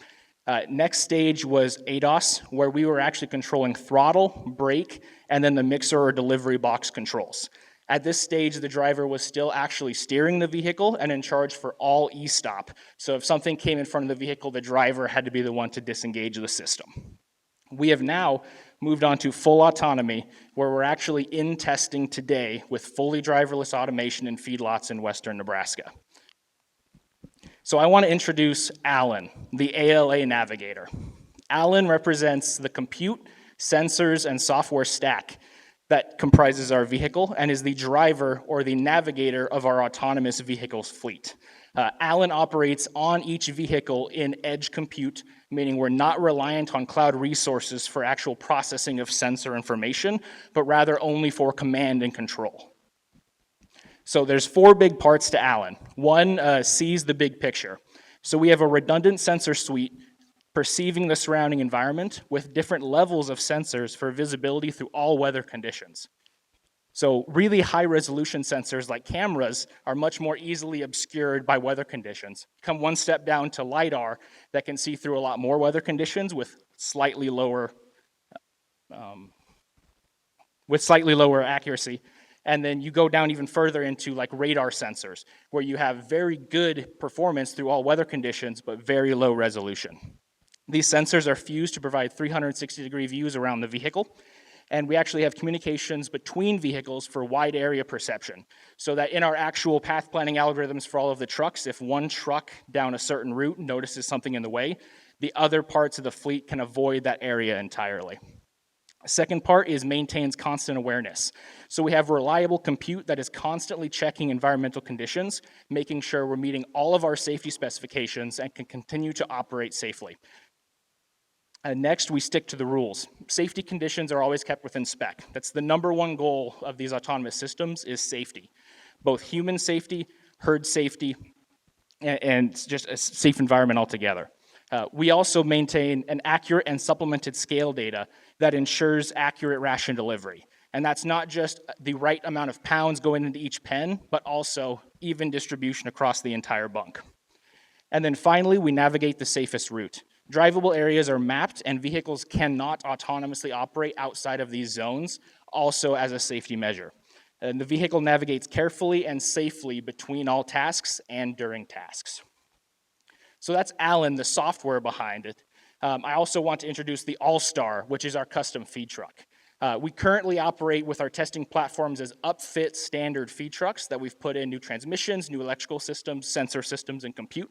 Next stage was ADOS, where we were actually controlling throttle, brake, and then the mixer or delivery box controls. At this stage, the driver was still actually steering the vehicle and in charge for all e-stop. So if something came in front of the vehicle, the driver had to be the one to disengage the system. We have now moved on to full autonomy, where we're actually in testing today with fully driverless automation in feedlots in western Nebraska. So I want to introduce Alan, the ALA Navigator. Alan represents the compute, sensors, and software stack that comprises our vehicle and is the driver or the navigator of our autonomous vehicles fleet. Alan operates on each vehicle in edge compute, meaning we're not reliant on cloud resources for actual processing of sensor information, but rather only for command and control. So there's 4 big parts to Alan. One sees the big picture. So we have a redundant sensor suite perceiving the surrounding environment with different levels of sensors for visibility through all weather conditions. So really high resolution sensors like cameras are much more easily obscured by weather conditions. Come one step down to LiDAR that can see through a lot more weather conditions with slightly lower accuracy. And then you go down even further into like radar sensors, where you have very good performance through all weather conditions, but very low resolution. These sensors are fused to provide 360-degree views around the vehicle. And we actually have communications between vehicles for wide area perception, so that in our actual path planning algorithms for all of the trucks, if one truck down a certain route notices something in the way, the other parts of the fleet can avoid that area entirely. Second part is maintains constant awareness. So we have reliable compute that is constantly checking environmental conditions, making sure we're meeting all of our safety specifications and can continue to operate safely. Next, we stick to the rules. Safety conditions are always kept within spec. That's the number one goal of these autonomous systems is safety. Both human safety, herd safety, and just a safe environment altogether. We also maintain an accurate and supplemented scale data that ensures accurate ration delivery. And that's not just the right amount of pounds going into each pen, but also even distribution across the entire bunk. And then finally, we navigate the safest route. Drivable areas are mapped and vehicles cannot autonomously operate outside of these zones, also as a safety measure. And the vehicle navigates carefully and safely between all tasks and during tasks. So that's Alan, the software behind it. I also want to introduce the All-Star, which is our custom feed truck. We currently operate with our testing platforms as upfit standard feed trucks that we've put in new transmissions, new electrical systems, sensor systems, and compute.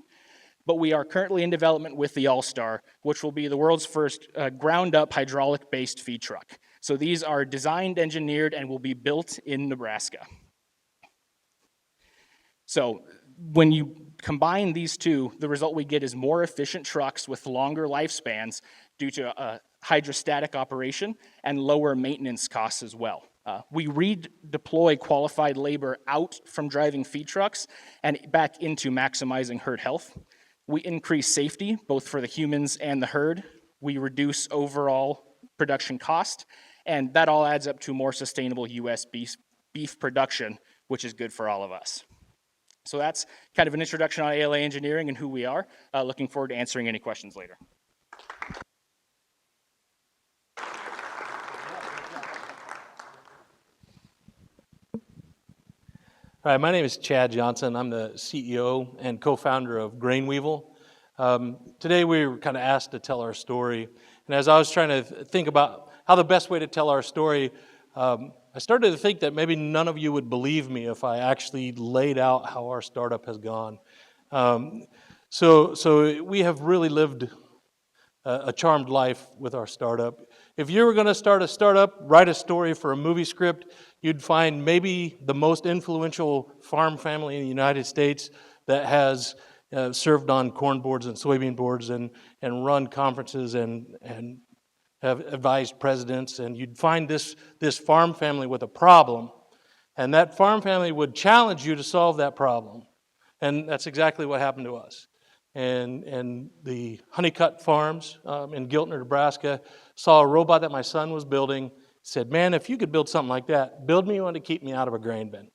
But we are currently in development with the All-Star, which will be the world's first ground-up hydraulic-based feed truck. So these are designed, engineered, and will be built in Nebraska. So when you combine these two, the result we get is more efficient trucks with longer lifespans due to hydrostatic operation and lower maintenance costs as well. We redeploy qualified labor out from driving feed trucks and back into maximizing herd health. We increase safety, both for the humans and the herd. We reduce overall production cost, and that all adds up to more sustainable U.S. beef production, which is good for all of us. So that's kind of an introduction on ALA engineering and who we are. Looking forward to answering any questions later. Hi, my name is Chad Johnson. I'm the CEO and co-founder of Weevil. Today we were kind of asked to tell our story. And as I was trying to think about how the best way to tell our story, I started to think that maybe none of you would believe me if I actually laid out how our startup has gone. So we have really lived a charmed life with our startup. If you were going to start a startup, write a story for a movie script, you'd find maybe the most influential farm family in the United States that has served on corn boards and soybean boards and run conferences and have advised presidents. And you'd find this farm family with a problem, and that farm family would challenge you to solve that problem. And that's exactly what happened to us. And the Honeycutt Farms in Giltner, Nebraska, saw a robot that my son was building, said, man, if you could build something like that, build me one to keep me out of a grain bin.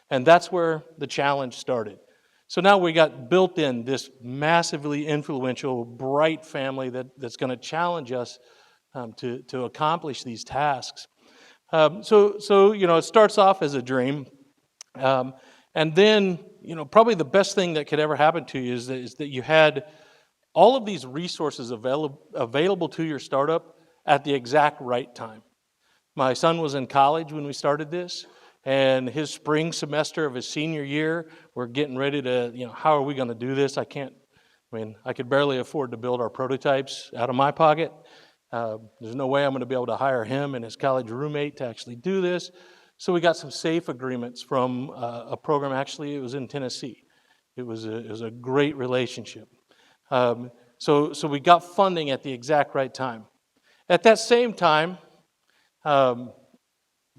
And that's where the challenge started. So now we got built in this massively influential, bright family that's going to challenge us to accomplish these tasks. So it starts off as a dream. And then, probably the best thing that could ever happen to you is that you had all of these resources available to your startup at the exact right time. My son was in college when we started this, and his spring semester of his senior year, we're getting ready to, how are we going to do this? I could barely afford to build our prototypes out of my pocket. There's no way I'm going to be able to hire him and his college roommate to actually do this. So we got some SAFE agreements from a program. Actually, it was in Tennessee. It was a great relationship. So we got funding at the exact right time. At that same time,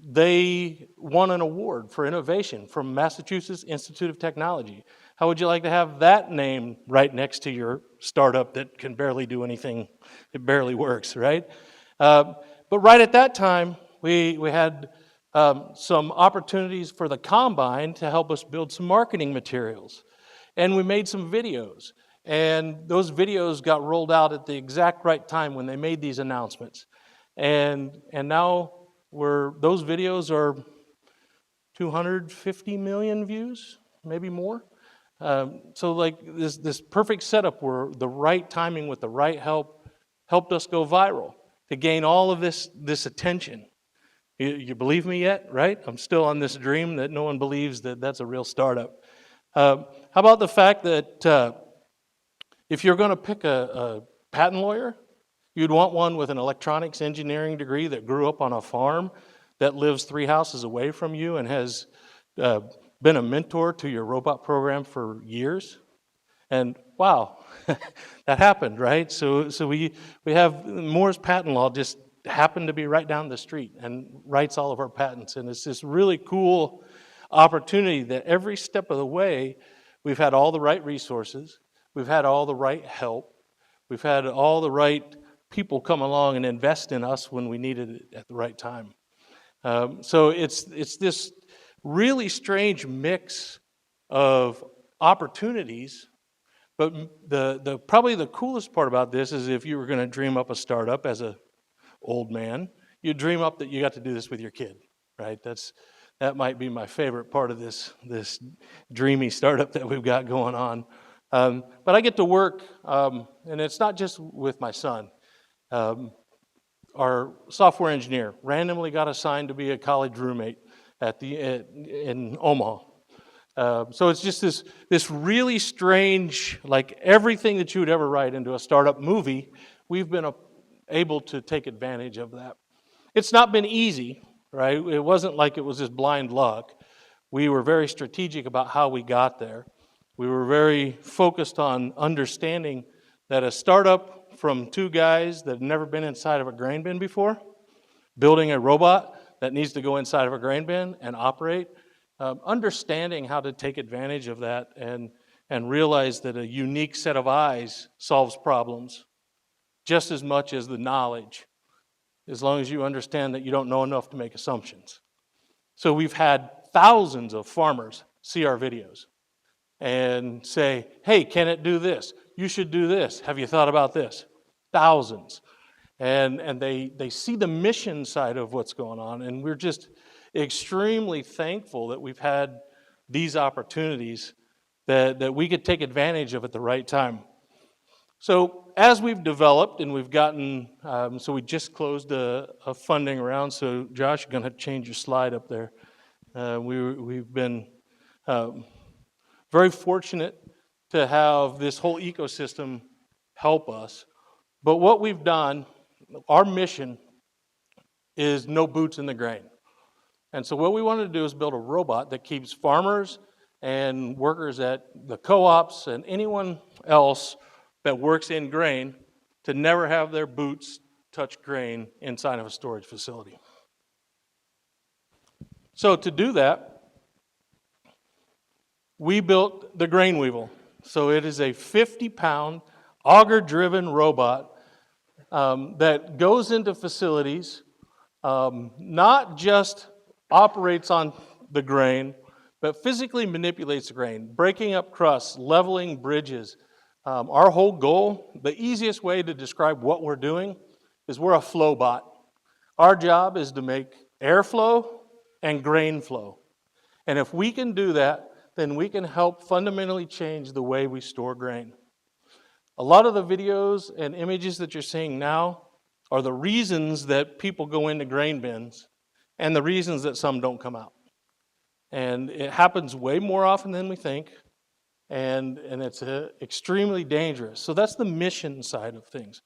they won an award for innovation from Massachusetts Institute of Technology. How would you like to have that name right next to your startup that can barely do anything? It barely works, right? But right at that time, we had some opportunities for the Combine to help us build some marketing materials. And we made some videos. And those videos got rolled out at the exact right time when they made these announcements. And now those videos are 250 million views, maybe more. So like this perfect setup where the right timing with the right help helped us go viral to gain all of this attention. You believe me yet, right? I'm still on this dream that no one believes that that's a real startup. How about the fact that if you're going to pick a patent lawyer, you'd want one with an electronics engineering degree that grew up on a farm, that lives 3 houses away from you and has been a mentor to your robot program for years. And wow, that happened, right? So we have Moore's patent law just happened to be right down the street and writes all of our patents. And it's this really cool opportunity that every step of the way, we've had all the right resources, we've had all the right help, we've had all the right people come along and invest in us when we needed it at the right time. So it's this really strange mix of opportunities, but probably the coolest part about this is if you were going to dream up a startup as a old man, you dream up that you got to do this with your kid, right? That might be my favorite part of this dreamy startup that we've got going on. But I get to work, and it's not just with my son. Our software engineer randomly got assigned to be a college roommate in Omaha. So it's just this really strange, like everything that you would ever write into a startup movie, we've been able to take advantage of that. It's not been easy, right? It wasn't like it was just blind luck. We were very strategic about how we got there. We were very focused on understanding that a startup from 2 guys that had never been inside of a grain bin before, building a robot that needs to go inside of a grain bin and operate, understanding how to take advantage of that and realize that a unique set of eyes solves problems just as much as the knowledge, as long as you understand that you don't know enough to make assumptions. So we've had thousands of farmers see our videos and say, hey, can it do this? You should do this. Have you thought about this? Thousands. And they see the mission side of what's going on, and we're just extremely thankful that we've had these opportunities that we could take advantage of at the right time. So as we've developed and we've gotten, so we just closed a funding round, so Josh, you're going to change your slide up there. We've been very fortunate to have this whole ecosystem help us. But what we've done, our mission is no boots in the grain. And so what we wanted to do is build a robot that keeps farmers and workers at the co-ops and anyone else that works in grain to never have their boots touch grain inside of a storage facility. So to do that, we built the Grain Weevil. So it is a 50-pound auger-driven robot that goes into facilities, not just operates on the grain, but physically manipulates the grain, breaking up crusts, leveling bridges. Our whole goal, the easiest way to describe what we're doing, is we're a flow bot. Our job is to make airflow and grain flow. And if we can do that, then we can help fundamentally change the way we store grain. A lot of the videos and images that you're seeing now are the reasons that people go into grain bins and the reasons that some don't come out. And it happens way more often than we think, and it's extremely dangerous. So that's the mission side of things.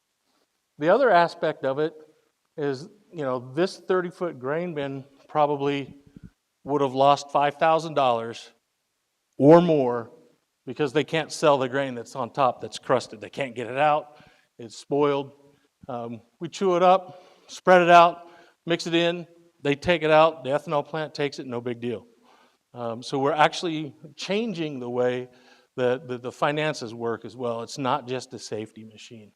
The other aspect of it is, this 30-foot grain bin probably would have lost $5,000 or more because they can't sell the grain that's on top that's crusted. They can't get it out. It's spoiled. We chew it up, spread it out, mix it in. They take it out. The ethanol plant takes it, no big deal. So we're actually changing the way that the finances work as well. It's not just a safety machine.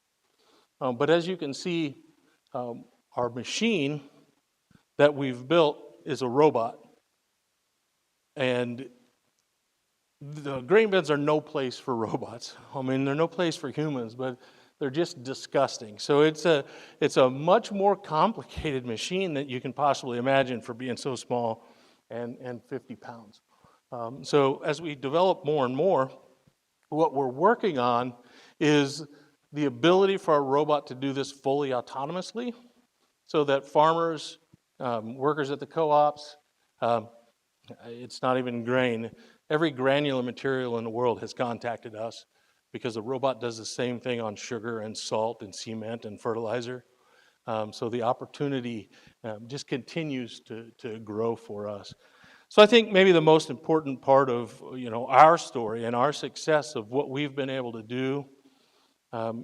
But as you can see, our machine that we've built is a robot. And the grain bins are no place for robots. I mean, they're no place for humans, but they're just disgusting. So it's a much more complicated machine that you can possibly imagine for being so small and 50 pounds. So as we develop more and more, what we're working on is the ability for our robot to do this fully autonomously so that farmers, workers at the co-ops, it's not even grain, every granular material in the world has contacted us because the robot does the same thing on sugar and salt and cement and fertilizer. So the opportunity just continues to grow for us. So I think maybe the most important part of our story and our success of what we've been able to do,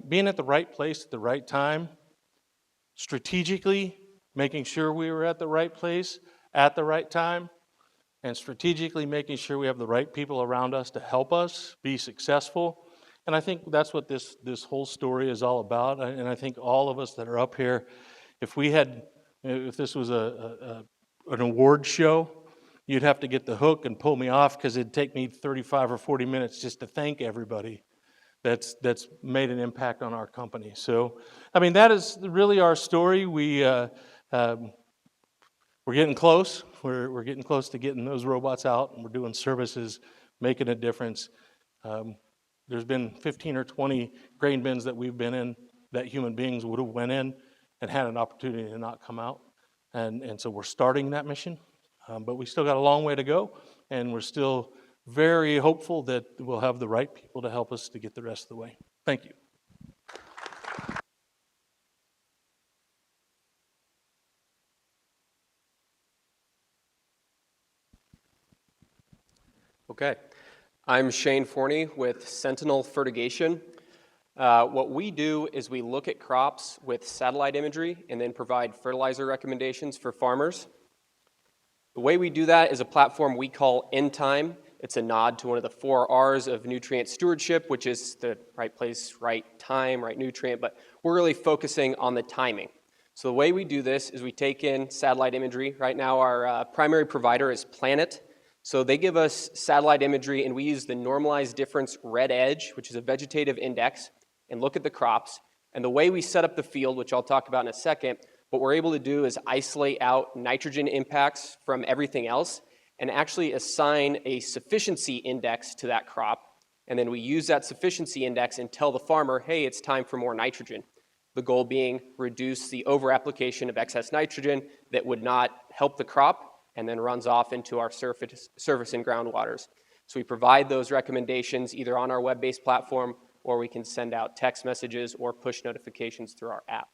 being at the right place at the right time, strategically making sure we were at the right place at the right time, and strategically making sure we have the right people around us to help us be successful. And I think that's what this whole story is all about. And I think all of us that are up here, if this was an award show, you'd have to get the hook and pull me off because it'd take me 35 or 40 minutes just to thank everybody that's made an impact on our company. So, I mean, that is really our story. We're getting close. We're getting close to getting those robots out, and we're doing services, making a difference. There's been 15 or 20 grain bins that we've been in that human beings would have went in and had an opportunity to not come out. And so we're starting that mission, but we still got a long way to go, and we're still very hopeful that we'll have the right people to help us to get the rest of the way. Thank you. Okay, I'm Shane Forney with Sentinel Fertigation. What we do is we look at crops with satellite imagery and then provide fertilizer recommendations for farmers. The way we do that is a platform we call N-Time. It's a nod to one of the 4 R's of nutrient stewardship, which is the right place, right time, right nutrient, but we're really focusing on the timing. So the way we do this is we take in satellite imagery. Right now our primary provider is Planet. So they give us satellite imagery, and we use the normalized difference red edge, which is a vegetative index, and look at the crops. And the way we set up the field, which I'll talk about in a second, what we're able to do is isolate out nitrogen impacts from everything else and actually assign a sufficiency index to that crop. And then we use that sufficiency index and tell the farmer, hey, it's time for more nitrogen. The goal being reduce the over-application of excess nitrogen that would not help the crop and then runs off into our surface and groundwaters. So we provide those recommendations either on our web-based platform, or we can send out text messages or push notifications through our app.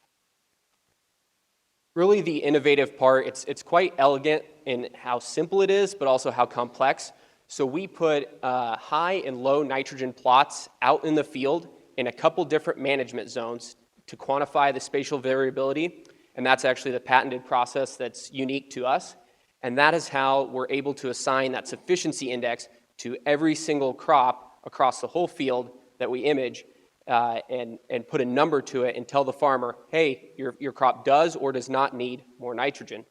really the innovative part. It's quite elegant in how simple it is, but also how complex. So we put high and low nitrogen plots out in the field in a couple different management zones to quantify the spatial variability, and that's actually the patented process that's unique to us. And that is how we're able to assign that sufficiency index to every single crop across the whole field that we image, and put a number to it and tell the farmer, hey, your crop does or does not need more nitrogen.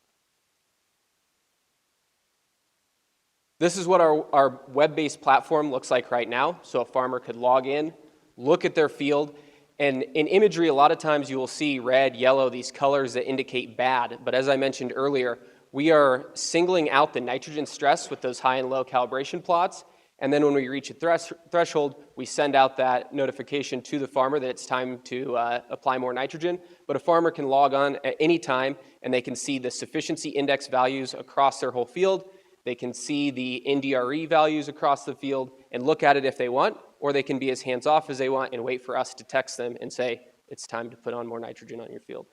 This is what our web-based platform looks like right now. So a farmer could log in, look at their field, and in imagery, a lot of times you will see red, yellow, these colors that indicate bad. But as I mentioned earlier, we are singling out the nitrogen stress with those high and low calibration plots. And then when we reach a threshold, we send out that notification to the farmer that it's time to apply more nitrogen. But a farmer can log on at any time, and they can see the sufficiency index values across their whole field. They can see the NDRE values across the field and look at it if they want, or they can be as hands-off as they want and wait for us to text them and say, it's time to put on more nitrogen on your field.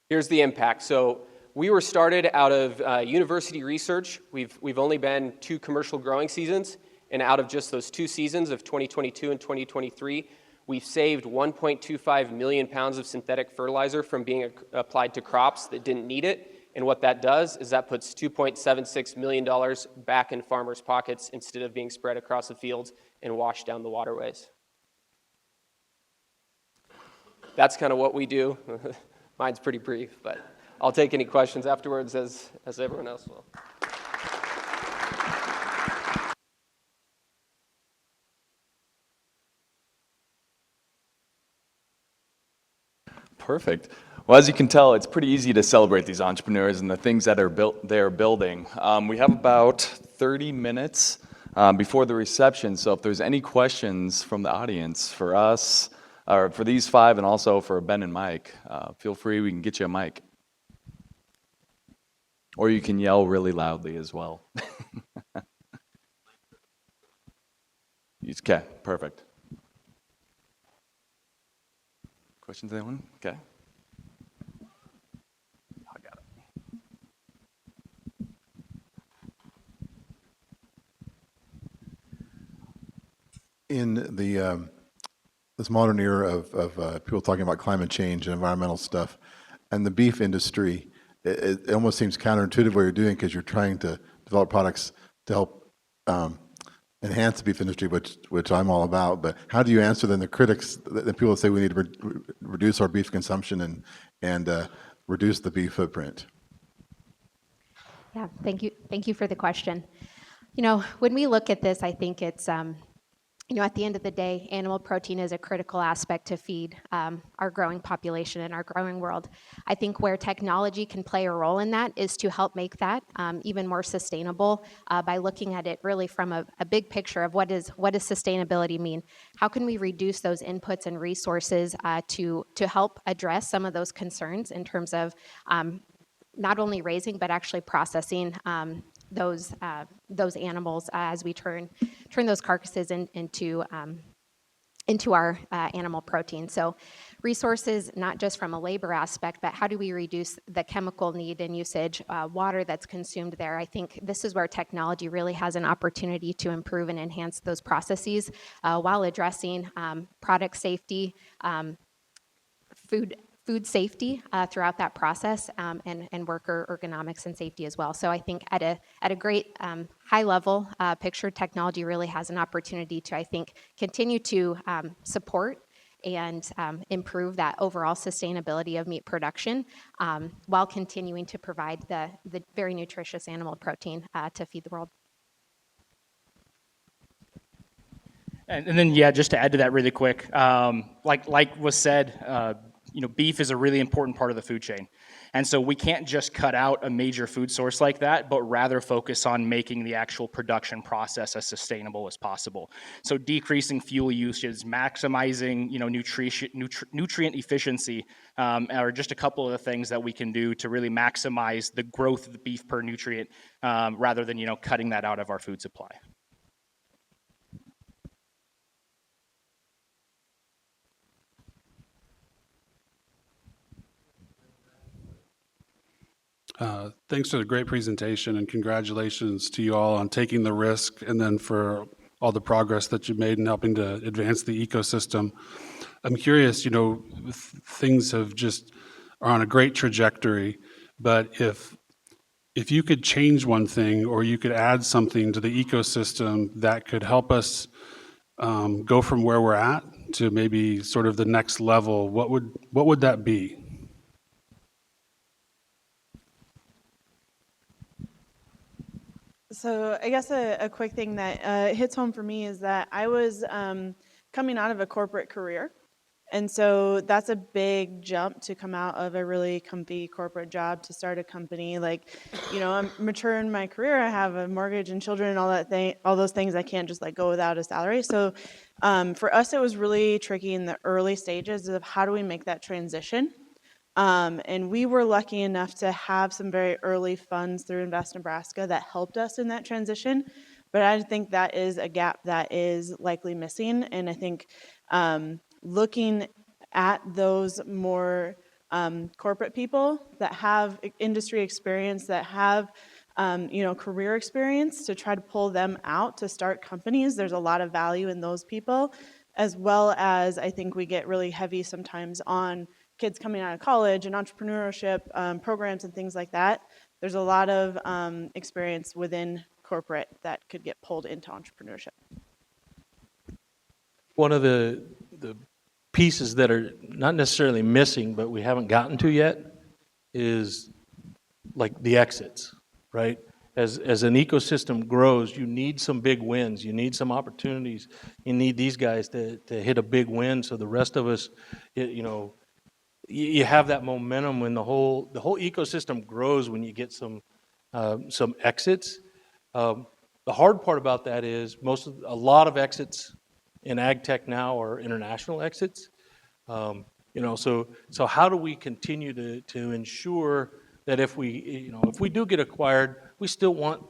Here's the impact. So we were started out of university research. We've only been 2 commercial growing seasons, and out of just those 2 seasons of 2022 and 2023, we've saved 1.25 million pounds of synthetic fertilizer from being applied to crops that didn't need it. And what that does is that puts $2.76 million back in farmers' pockets instead of being spread across the fields and washed down the waterways. That's kind of what we do. Mine's pretty brief, but I'll take any questions afterwards as everyone else will. Perfect. Well, as you can tell, it's pretty easy to celebrate these entrepreneurs and the things that they're building. We have about 30 minutes before the reception, so if there's any questions from the audience for us, or for these 5 and also for Ben and Mike, feel free, we can get you a mic. Or you can yell really loudly as well. Okay, perfect. Questions, anyone? Okay. I got it. In this modern era of people talking about climate change and environmental stuff, and the beef industry, it almost seems counterintuitive what you're doing because you're trying to develop products to help enhance the beef industry, which I'm all about. But how do you answer then the critics, the people that say we need to reduce our beef consumption and reduce the beef footprint? Yeah, thank you for the question. You know, when we look at this, I think it's you know, at the end of the day, animal protein is a critical aspect to feed our growing population and our growing world. I think where technology can play a role in that is to help make that even more sustainable by looking at it really from a big picture of what does sustainability mean? How can we reduce those inputs and resources to help address some of those concerns in terms of not only raising but actually processing those animals as we turn those carcasses into our animal protein. So resources, not just from a labor aspect, but how do we reduce the chemical need and usage, water that's consumed there? I think this is where technology really has an opportunity to improve and enhance those processes while addressing product safety, food safety throughout that process, and worker ergonomics and safety as well. So I think at a great high level picture, technology really has an opportunity to, I think, continue to support and improve that overall sustainability of meat production while continuing to provide the very nutritious animal protein to feed the world. And then, yeah, just to add to that really quick, like was said, you know, beef is a really important part of the food chain. And so we can't just cut out a major food source like that, but rather focus on making the actual production process as sustainable as possible. So decreasing fuel usage, maximizing, you know, nutrient efficiency are just a couple of the things that we can do to really maximize the growth of the beef per nutrient rather than, you know, cutting that out of our food supply. Thanks for the great presentation, and congratulations to you all on taking the risk and then for all the progress that you've made in helping to advance the ecosystem. I'm curious, things are on a great trajectory, but if you could change one thing or you could add something to the ecosystem that could help us go from where we're at to maybe sort of the next level, what would that be? So I guess a quick thing that hits home for me is that I was coming out of a corporate career. And so that's a big jump to come out of a really comfy corporate job to start a company. I'm mature in my career. I have a mortgage and children and all those things. I can't just go without a salary. So for us, it was really tricky in the early stages of how do we make that transition. And we were lucky enough to have some very early funds through Invest Nebraska that helped us in that transition. But I think that is a gap that is likely missing. And I think looking at those more corporate people that have industry experience, that have career experience, to try to pull them out to start companies. There's a lot of value in those people, as well as I think we get really heavy sometimes on kids coming out of college and entrepreneurship programs and things like that. There's a lot of experience within corporate that could get pulled into entrepreneurship. One of the pieces that are not necessarily missing, but we haven't gotten to yet, is like the exits, right? As an ecosystem grows, you need some big wins. You need some opportunities. You need these guys to hit a big win, so the rest of us, you have that momentum when the whole ecosystem grows when you get some exits. The hard part about that is a lot of exits in ag tech now are international exits. So how do we continue to ensure that if we do get acquired, we still want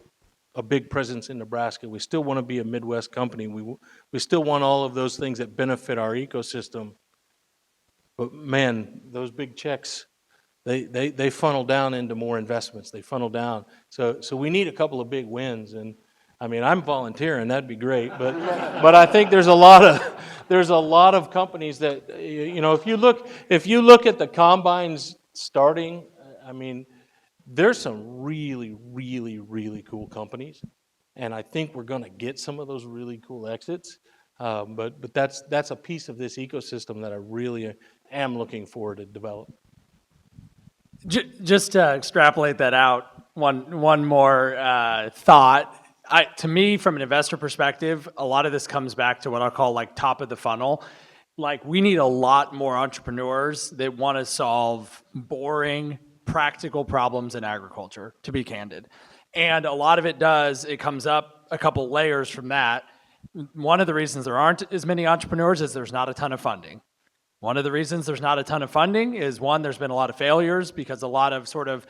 a big presence in Nebraska. We still want to be a Midwest company. We still want all of those things that benefit our ecosystem. But man, those big checks, they funnel down into more investments. They funnel down. So we need a couple of big wins. And I mean, I'm volunteering. That'd be great. But I think there's a lot of companies that if you look at the combines starting, I mean, there's some really, really, really cool companies, and I think we're going to get some of those really cool exits. But that's a piece of this ecosystem that I really am looking forward to develop. Just to extrapolate that out, one more thought. To me, from an investor perspective, a lot of this comes back to what I'll call top of the funnel. We need a lot more entrepreneurs that want to solve boring, practical problems in agriculture, to be candid. And a lot of it comes up a couple layers from that. One of the reasons there aren't as many entrepreneurs is there's not a ton of funding. One of the reasons there's not a ton of funding is, one, there's been a lot of failures because a lot of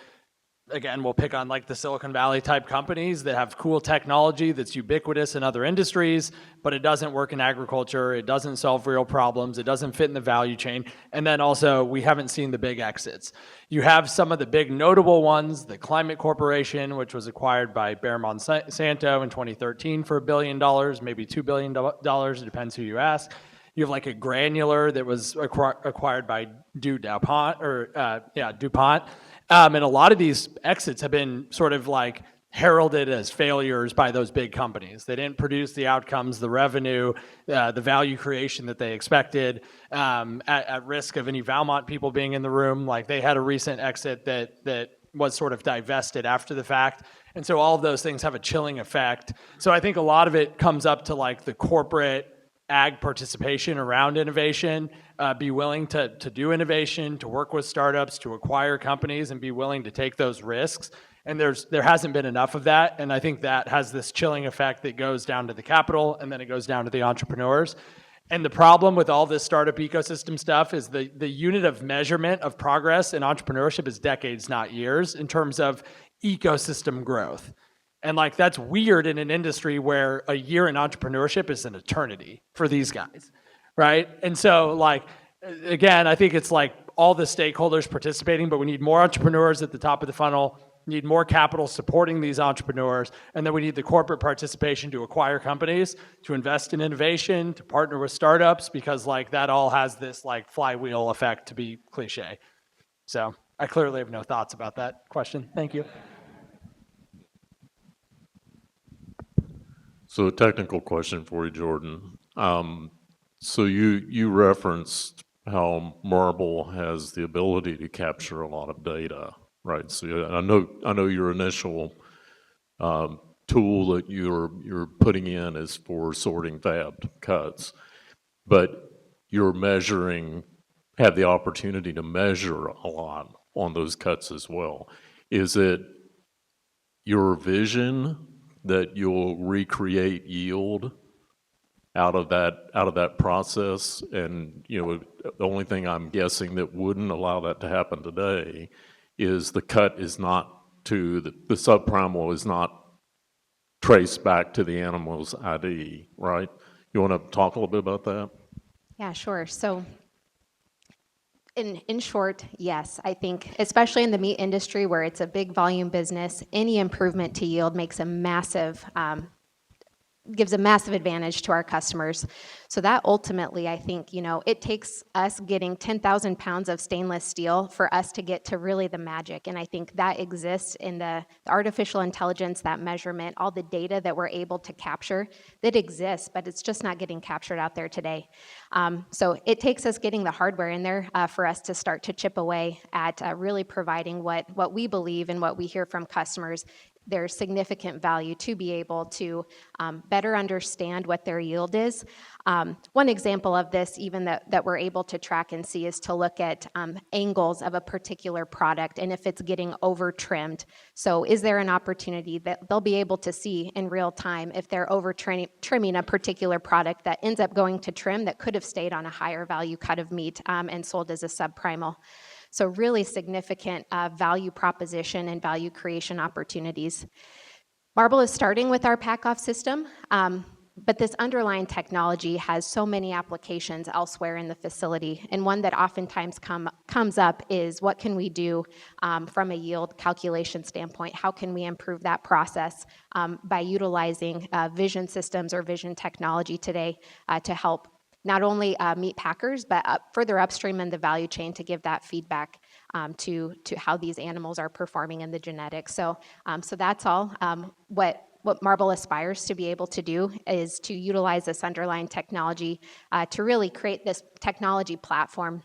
again, we'll pick on the Silicon Valley type companies that have cool technology that's ubiquitous in other industries, but it doesn't work in agriculture. It doesn't solve real problems. It doesn't fit in the value chain. And then also, we haven't seen the big exits. You have some of the big notable ones, the Climate Corporation, which was acquired by Bayer Monsanto in 2013 for $1 billion, maybe $2 billion. It depends who you ask. You have a Granular that was acquired by DuPont. And a lot of these exits have been heralded as failures by those big companies. They didn't produce the outcomes, the revenue, the value creation that they expected. At risk of any Valmont people being in the room, they had a recent exit that was divested after the fact. And so all of those things have a chilling effect. So I think a lot of it comes up to the corporate ag participation around innovation, be willing to do innovation, to work with startups, to acquire companies, and be willing to take those risks. And there hasn't been enough of that, and I think that has this chilling effect that goes down to the capital, and then it goes down to the entrepreneurs. And the problem with all this startup ecosystem stuff is the unit of measurement of progress in entrepreneurship is decades, not years, in terms of ecosystem growth. And that's weird in an industry where a year in entrepreneurship is an eternity for these guys, right? And so again, I think it's all the stakeholders participating, but we need more entrepreneurs at the top of the funnel, need more capital supporting these entrepreneurs, and then we need the corporate participation to acquire companies, to invest in innovation, to partner with startups, because like that all has this like flywheel effect, to be cliche. So I clearly have no thoughts about that question. Thank you. So a technical question for you, Jordan. So you referenced how Marble has the ability to capture a lot of data, right? So I know your initial tool that you're putting in is for sorting fabbed cuts, but you're have the opportunity to measure a lot on those cuts as well. Is it your vision that you'll recreate yield out of that process? And the only thing I'm guessing that wouldn't allow that to happen today is the cut is not the subprimal is not traced back to the animal's ID, right? You want to talk a little bit about that? Yeah, sure. So in short, yes, I think especially in the meat industry where it's a big volume business, any improvement to yield makes gives a massive advantage to our customers. So that ultimately, I think, it takes us getting 10,000 pounds of stainless steel for us to get to really the magic. And I think that exists in the artificial intelligence, that measurement, all the data that we're able to capture that exists, but it's just not getting captured out there today. So it takes us getting the hardware in there for us to start to chip away at really providing what we believe and what we hear from customers. There's significant value to be able to better understand what their yield is. One example of this, even that we're able to track and see, is to look at angles of a particular product and if it's getting over trimmed. So is there an opportunity that they'll be able to see in real time if they're over trimming a particular product that ends up going to trim that could have stayed on a higher value cut of meat and sold as a subprimal. So really significant value proposition and value creation opportunities. Marble is starting with our pack-off system, but this underlying technology has so many applications elsewhere in the facility. And one that oftentimes comes up is what can we do from a yield calculation standpoint? How can we improve that process by utilizing vision systems or vision technology today to help not only meat packers, but further upstream in the value chain to give that feedback to how these animals are performing in the genetics. So that's all. What Marble aspires to be able to do is to utilize this underlying technology to really create this technology platform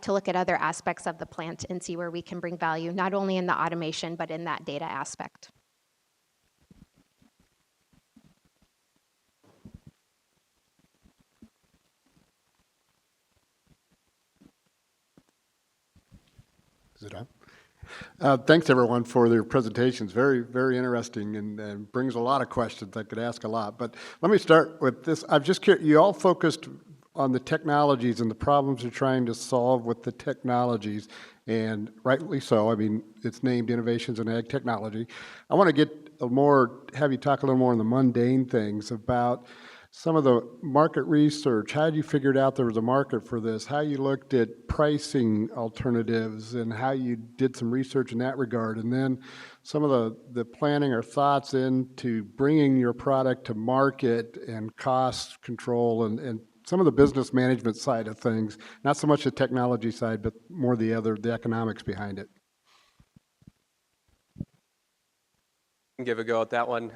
to look at other aspects of the plant and see where we can bring value, not only in the automation, but in that data aspect. Is it on? Thanks, everyone, for their presentations. Very, very interesting and brings a lot of questions. I could ask a lot. But let me start with this. I'm just curious, you all focused on the technologies and the problems you're trying to solve with the technologies, and rightly so. I mean, it's named Innovations in Ag Technology. I want to have you talk a little more on the mundane things about some of the market research. How did you figure out there was a market for this? How you looked at pricing alternatives and how you did some research in that regard? And then some of the planning or thoughts into bringing your product to market and cost control and some of the business management side of things, not so much the technology side, but more the economics behind it. Give a go at that one.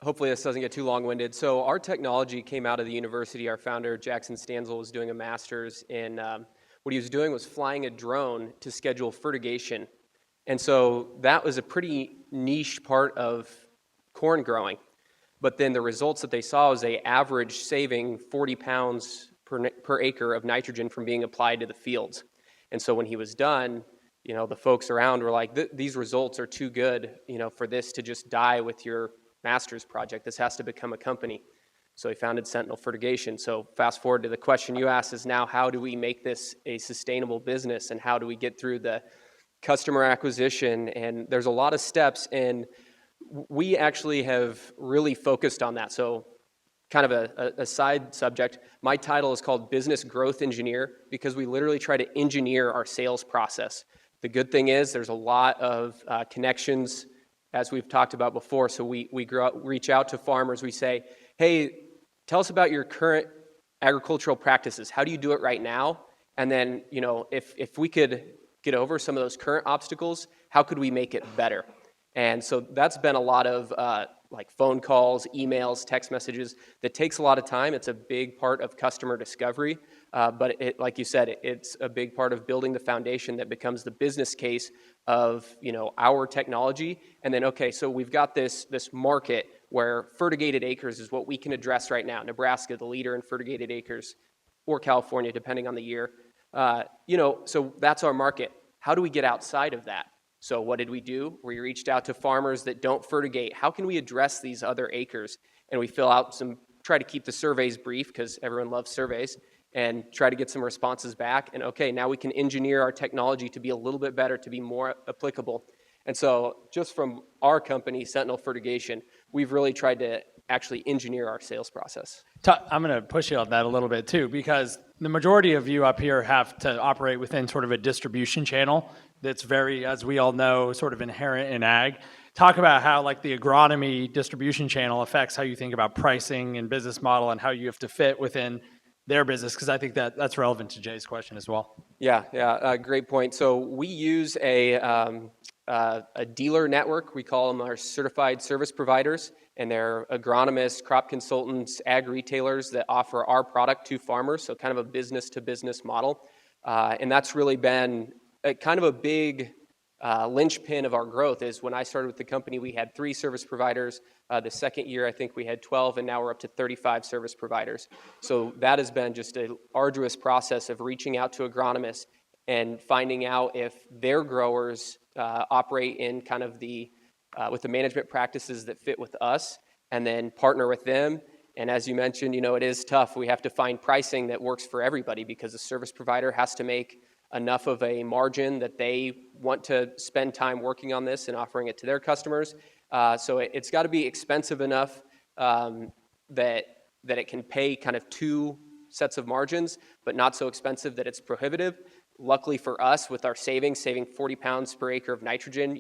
Hopefully this doesn't get too long-winded. So our technology came out of the university. Our founder, Jackson Stanzel, was doing a master's in, what he was doing was flying a drone to schedule fertigation. And so that was a pretty niche part of corn growing. But then the results that they saw was they averaged saving 40 pounds per acre of nitrogen from being applied to the fields. And so when he was done, the folks around were like, these results are too good, for this to just die with your master's project. This has to become a company. So he founded Sentinel Fertigation. So fast forward to the question you asked is now, how do we make this a sustainable business and how do we get through the customer acquisition? And there's a lot of steps, and we actually have really focused on that. So kind of a side subject, my title is called Business Growth Engineer because we literally try to engineer our sales process. The good thing is there's a lot of connections, as we've talked about before. So we reach out to farmers. We say, hey, tell us about your current agricultural practices. How do you do it right now? And then, if we could get over some of those current obstacles, how could we make it better? And so that's been a lot of like phone calls, emails, text messages. That takes a lot of time. It's a big part of customer discovery. But like you said, it's a big part of building the foundation that becomes the business case of our technology. And then, okay, so we've got this market where fertigated acres is what we can address right now. Nebraska, the leader in fertigated acres, or California, depending on the year. So that's our market. How do we get outside of that? So what did we do? We reached out to farmers that don't fertigate. How can we address these other acres? And we fill out try to keep the surveys brief because everyone loves surveys, and try to get some responses back. And okay, now we can engineer our technology to be a little bit better, to be more applicable. And so just from our company, Sentinel Fertigation, we've really tried to actually engineer our sales process. I'm going to push you on that a little bit too, because the majority of you up here have to operate within sort of a distribution channel that's very, as we all know, sort of inherent in ag. Talk about how like the agronomy distribution channel affects how you think about pricing and business model and how you have to fit within their business, because I think that's relevant to Jay's question as well. Yeah, great point. So we use a dealer network. We call them our certified service providers, and they're agronomists, crop consultants, ag retailers that offer our product to farmers, so kind of a business-to-business model. And that's really been kind of a big linchpin of our growth. Is when I started with the company, we had 3 service providers. The second year, I think we had 12, and now we're up to 35 service providers. So that has been just an arduous process of reaching out to agronomists and finding out if their growers operate in kind of with the management practices that fit with us, and then partner with them. And as you mentioned, it is tough. We have to find pricing that works for everybody, because the service provider has to make enough of a margin that they want to spend time working on this and offering it to their customers. So it's got to be expensive enough that it can pay kind of 2 sets of margins, but not so expensive that it's prohibitive. Luckily for us, with our saving 40 pounds per acre of nitrogen,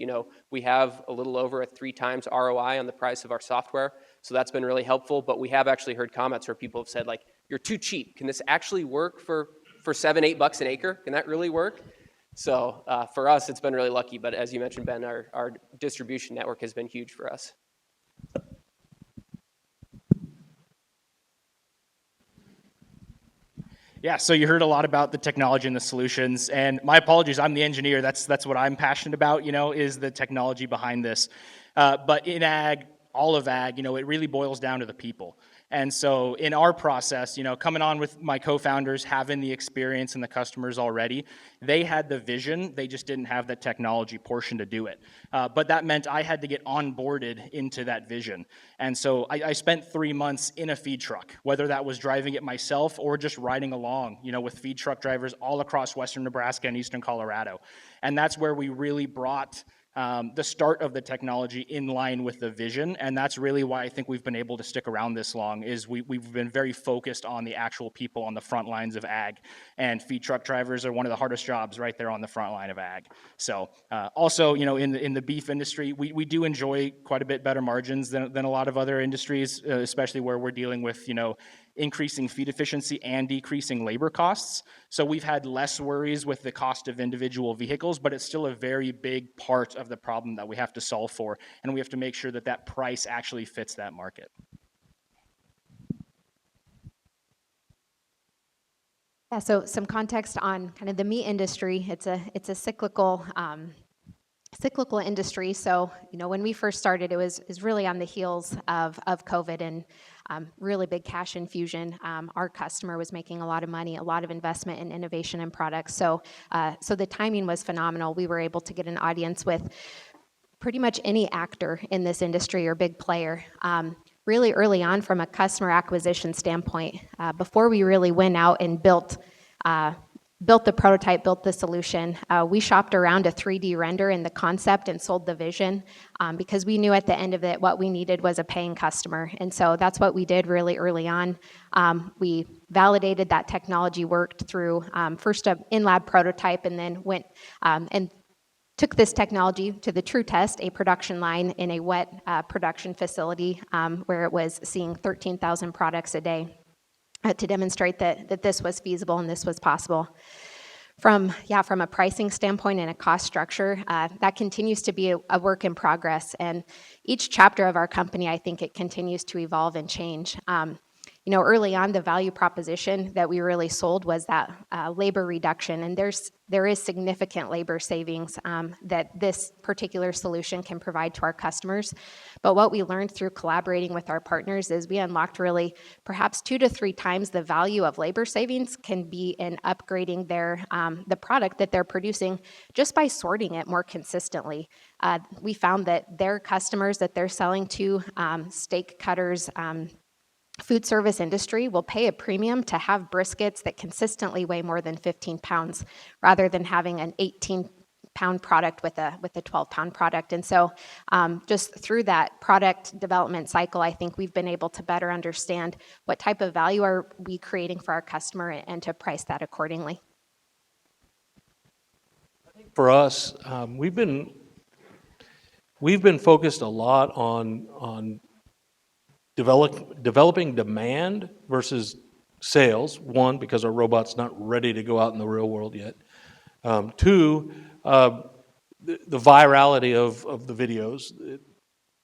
we have a little over a 3 times ROI on the price of our software. So that's been really helpful. But we have actually heard comments where people have said, like, you're too cheap. Can this actually work for $7-8 an acre? Can that really work? So for us, it's been really lucky. But as you mentioned, Ben, our distribution network has been huge for us. Yeah, so you heard a lot about the technology and the solutions, and my apologies, I'm the engineer. That's what I'm passionate about, is the technology behind this. But in ag, all of ag, it really boils down to the people. And so in our process, coming on with my co-founders, having the experience and the customers already, they had the vision, they just didn't have the technology portion to do it. But that meant I had to get onboarded into that vision. And so I spent 3 months in a feed truck, whether that was driving it myself or just riding along, with feed truck drivers all across western Nebraska and eastern Colorado. And that's where we really brought the start of the technology in line with the vision, and that's really why I think we've been able to stick around this long, is we've been very focused on the actual people on the front lines of ag, and feed truck drivers are one of the hardest jobs right there on the front line of ag. So also, in the beef industry, we do enjoy quite a bit better margins than a lot of other industries, especially where we're dealing with, increasing feed efficiency and decreasing labor costs. So we've had less worries with the cost of individual vehicles, but it's still a very big part of the problem that we have to solve for, and we have to make sure that that price actually fits that market. Yeah, so some context on kind of the meat industry. It's a cyclical industry. So, when we first started, it was really on the heels of COVID and really big cash infusion. Our customer was making a lot of money, a lot of investment in innovation and products. So the timing was phenomenal. We were able to get an audience with pretty much any actor in this industry or big player. Really early on, from a customer acquisition standpoint, before we really went out and built the prototype, built the solution, we shopped around a 3D render in the concept and sold the vision, because we knew at the end of it what we needed was a paying customer. And so that's what we did really early on. We validated that technology worked through first an in-lab prototype, and then went and took this technology to the true test, a production line in a wet production facility where it was seeing 13,000 products a day to demonstrate that this was feasible and this was possible. From a pricing standpoint and a cost structure, that continues to be a work in progress. And each chapter of our company, I think it continues to evolve and change. Early on, the value proposition that we really sold was that labor reduction, and there is significant labor savings that this particular solution can provide to our customers. But what we learned through collaborating with our partners is we unlocked really perhaps 2 to 3 times the value of labor savings can be in upgrading the product that they're producing just by sorting it more consistently. We found that their customers that they're selling to, steak cutters, food service industry, will pay a premium to have briskets that consistently weigh more than 15 pounds rather than having an 18-pound product with a 12-pound product. And so just through that product development cycle, I think we've been able to better understand what type of value are we creating for our customer and to price that accordingly. For us, we've been focused a lot on developing demand versus sales. One, because our robot's not ready to go out in the real world yet. Two, the virality of the videos.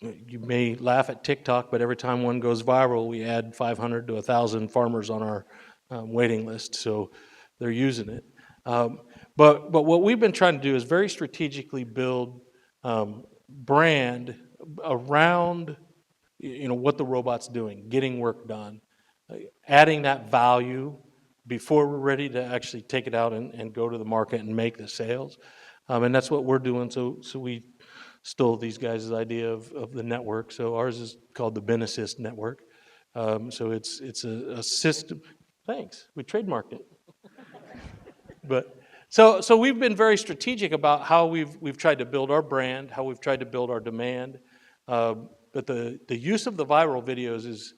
You may laugh at TikTok, but every time one goes viral, we add 500 to 1,000 farmers on our waiting list, so they're using it. But what we've been trying to do is very strategically build brand around what the robot's doing, getting work done, adding that value before we're ready to actually take it out and go to the market and make the sales. And that's what we're doing. So we stole these guys' idea of the network. So ours is called the Ben Assist Network. So it's a system. Thanks. We trademarked it. But so we've been very strategic about how we've tried to build our brand, how we've tried to build our demand. But the use of the viral videos is,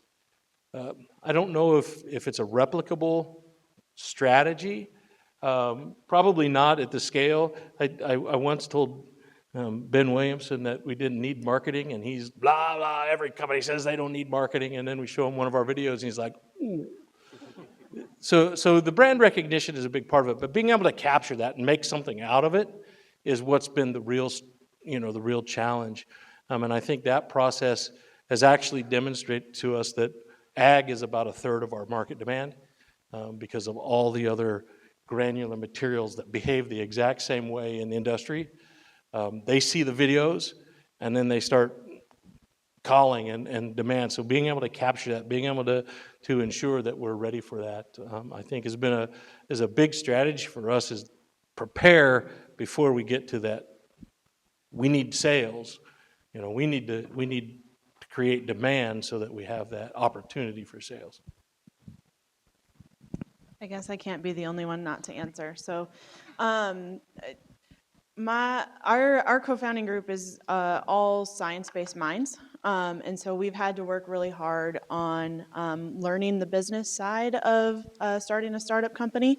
I don't know if it's a replicable strategy. Probably not at the scale. I once told Ben Williamson that we didn't need marketing, and he's blah, blah, every company says they don't need marketing, and then we show him one of our videos, and he's like, ooh. So the brand recognition is a big part of it, but being able to capture that and make something out of it is what's been the real challenge. And I think that process has actually demonstrated to us that ag is about 1/3 of our market demand because of all the other granular materials that behave the exact same way in the industry. They see the videos, and then they start calling and demand. So being able to capture that, being able to ensure that we're ready for that, I think is a big strategy for us, is prepare before we get to that. We need sales. We need to create demand so that we have that opportunity for sales. I guess I can't be the only one not to answer. So our co-founding group is all science-based minds. And so we've had to work really hard on learning the business side of starting a startup company.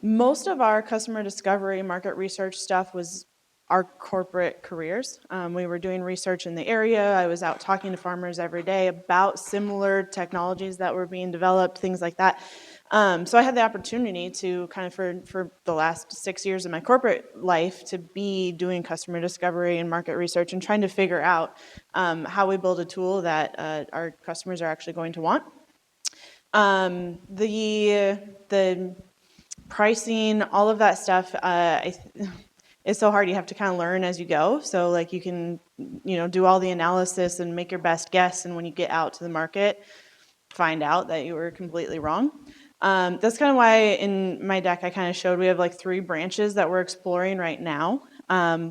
Most of our customer discovery, market research stuff was our corporate careers. We were doing research in the area. I was out talking to farmers every day about similar technologies that were being developed, things like that. So I had the opportunity to kind of for the last 6 years of my corporate life to be doing customer discovery and market research and trying to figure out how we build a tool that our customers are actually going to want. The pricing, all of that stuff, it's so hard. You have to kind of learn as you go. So like you can, do all the analysis and make your best guess. And when you get out to the market, find out that you were completely wrong. That's kind of why in my deck I kind of showed we have like 3 branches that we're exploring right now.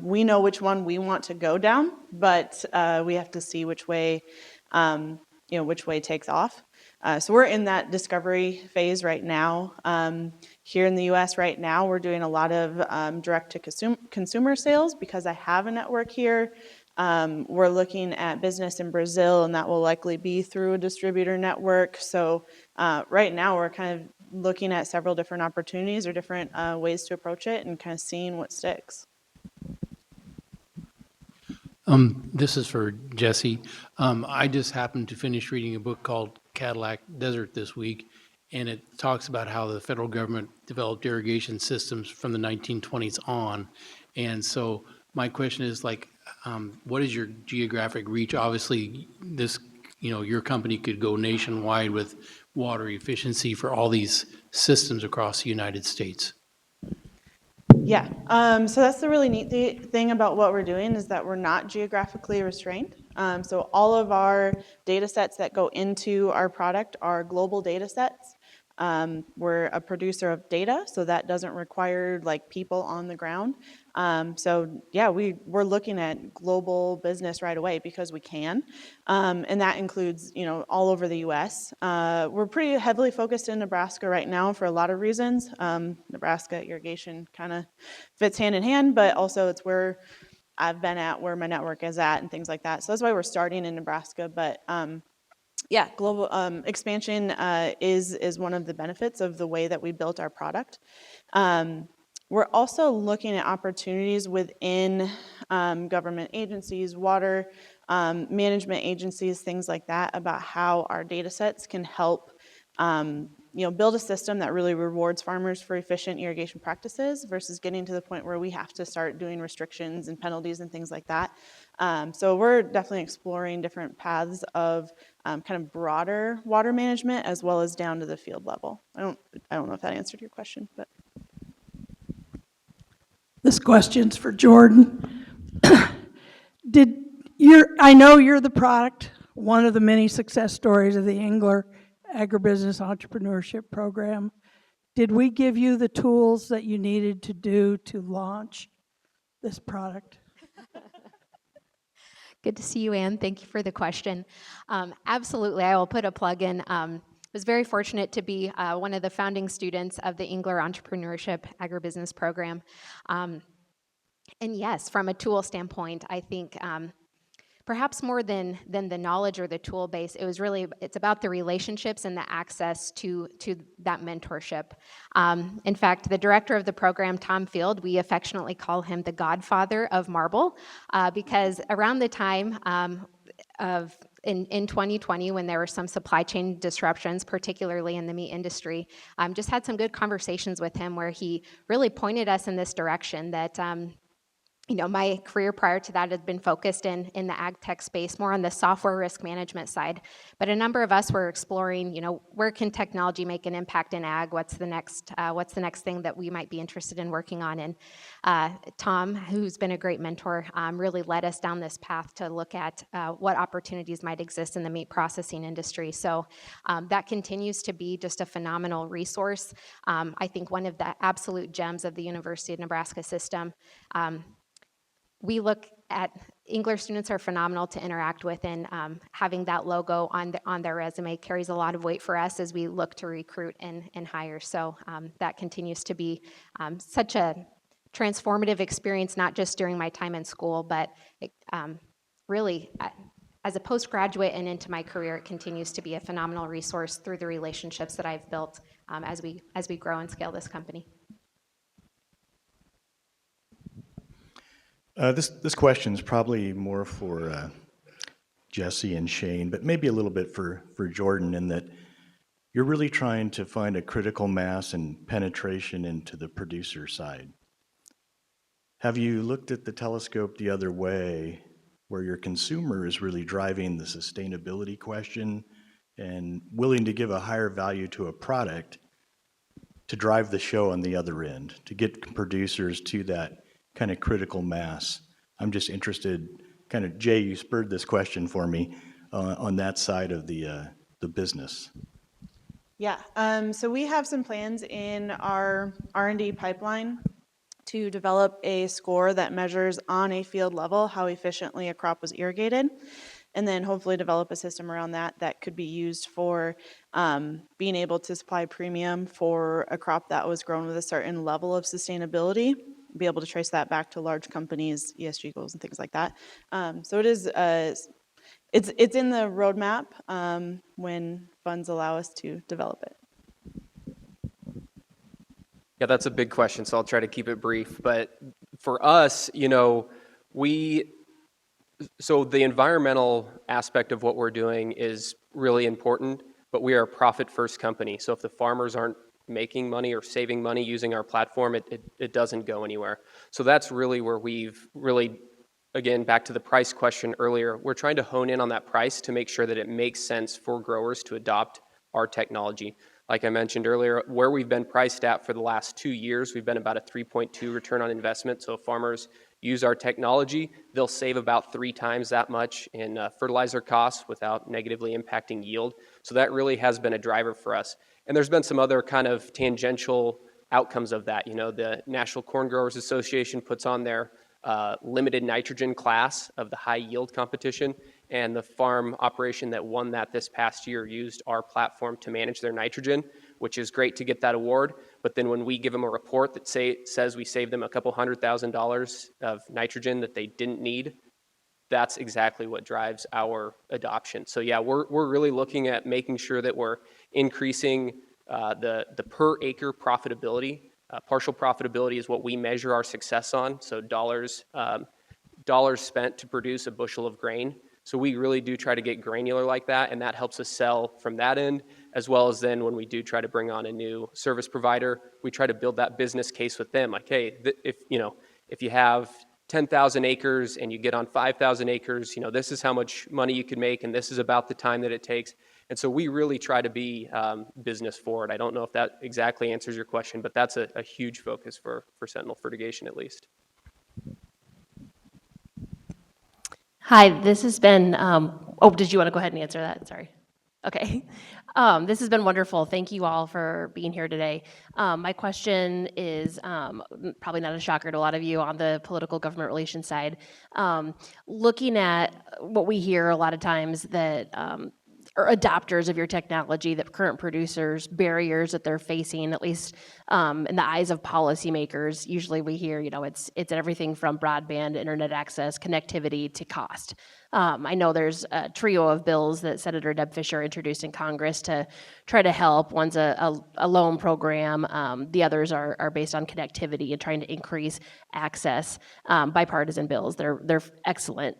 We know which one we want to go down, but we have to see which way takes off. So we're in that discovery phase right now. Here in the U.S. right now, we're doing a lot of direct-to-consumer sales because I have a network here. We're looking at business in Brazil, and that will likely be through a distributor network. So right now, we're kind of looking at several different opportunities or different ways to approach it and kind of seeing what sticks. This is for Jesse. I just happened to finish reading a book called Cadillac Desert this week, and it talks about how the federal government developed irrigation systems from the 1920s on. And so my question is like, what is your geographic reach? Obviously, this, your company could go nationwide with water efficiency for all these systems across the United States. Yeah, so that's the really neat thing about what we're doing is that we're not geographically restrained. So all of our data sets that go into our product are global data sets. We're a producer of data, so that doesn't require like people on the ground. So yeah, we're looking at global business right away because we can, and that includes all over the U.S. We're pretty heavily focused in Nebraska right now for a lot of reasons. Nebraska irrigation kind of fits hand in hand, but also it's where I've been at, where my network is at, and things like that. So that's why we're starting in Nebraska, but. Yeah, global expansion is one of the benefits of the way that we built our product. We're also looking at opportunities within government agencies, water management agencies, things like that, about how our data sets can help build a system that really rewards farmers for efficient irrigation practices versus getting to the point where we have to start doing restrictions and penalties and things like that. So we're definitely exploring different paths of kind of broader water management as well as down to the field level. I don't know if that answered your question, but. This question's for Jordan. I know you're the product, one of the many success stories of the Engler Agribusiness Entrepreneurship Program. Did we give you the tools that you needed to do to launch this product? Good to see you, Ann. Thank you for the question. Absolutely, I will put a plug in. I was very fortunate to be one of the founding students of the Engler Entrepreneurship Agribusiness Program. And yes, from a tool standpoint, I think perhaps more than the knowledge or the tool base, it's about the relationships and the access to that mentorship. In fact, the director of the program, Tom Field, we affectionately call him the godfather of marble, because around the time in 2020, when there were some supply chain disruptions, particularly in the meat industry, just had some good conversations with him where he really pointed us in this direction that my career prior to that had been focused in the ag tech space, more on the software risk management side. But a number of us were exploring, where can technology make an impact in ag? What's the next thing that we might be interested in working on? And Tom, who's been a great mentor, really led us down this path to look at what opportunities might exist in the meat processing industry. So that continues to be just a phenomenal resource. I think one of the absolute gems of the University of Nebraska system. We look at Engler students are phenomenal to interact with, and having that logo on their resume carries a lot of weight for us as we look to recruit and hire. So that continues to be such a transformative experience, not just during my time in school, but really as a postgraduate and into my career, it continues to be a phenomenal resource through the relationships that I've built as we grow and scale this company. This question is probably more for Jesse and Shane, but maybe a little bit for Jordan, in that you're really trying to find a critical mass and penetration into the producer side. Have you looked at the telescope the other way, where your consumer is really driving the sustainability question and willing to give a higher value to a product to drive the show on the other end, to get producers to that kind of critical mass? I'm just interested, kind of, Jay, you spurred this question for me on that side of the business. Yeah, so we have some plans in our R&D pipeline to develop a score that measures on a field level how efficiently a crop was irrigated, and then hopefully develop a system around that could be used for being able to supply premium for a crop that was grown with a certain level of sustainability, be able to trace that back to large companies, ESG goals and things like that. So it is, it's in the roadmap when funds allow us to develop it. Yeah, that's a big question, so I'll try to keep it brief. But for us, you know, so the environmental aspect of what we're doing is really important, but we are a profit-first company. So if the farmers aren't making money or saving money using our platform, it doesn't go anywhere. So that's really where we've really, again, back to the price question earlier, we're trying to hone in on that price to make sure that it makes sense for growers to adopt our technology. Like I mentioned earlier, where we've been priced at for the last 2 years, we've been about a 3.2 return on investment. So if farmers use our technology, they'll save about 3 times that much in fertilizer costs without negatively impacting yield. So that really has been a driver for us. And there's been some other kind of tangential outcomes of that. You know, the National Corn Growers Association puts on their limited nitrogen class of the high yield competition, and the farm operation that won that this past year used our platform to manage their nitrogen, which is great to get that award. But then when we give them a report that says we saved them a couple $100,000 of nitrogen that they didn't need, that's exactly what drives our adoption. So yeah, we're really looking at making sure that we're increasing the per acre profitability. Partial profitability is what we measure our success on. So dollars spent to produce a bushel of grain. So we really do try to get granular like that, and that helps us sell from that end, as well as then when we do try to bring on a new service provider, we try to build that business case with them. Like, hey, if you have 10,000 acres and you get on 5,000 acres, you know, this is how much money you can make, and this is about the time that it takes. And so we really try to be business forward. I don't know if that exactly answers your question, but that's a huge focus for Sentinel Fertigation at least. Hi, this has been, did you want to go ahead and answer that? Sorry. Okay. This has been wonderful. Thank you all for being here today. My question is probably not a shocker to a lot of you on the political government relations side. Looking at what we hear a lot of times that or adopters of your technology, that current producers, barriers that they're facing, at least in the eyes of policymakers. Usually we hear, you know, it's everything from broadband, internet access, connectivity to cost. I know there's a trio of bills that Senator Deb Fischer introduced in Congress to try to help. One's a loan program. The others are based on connectivity and trying to increase access. Bipartisan bills. They're excellent.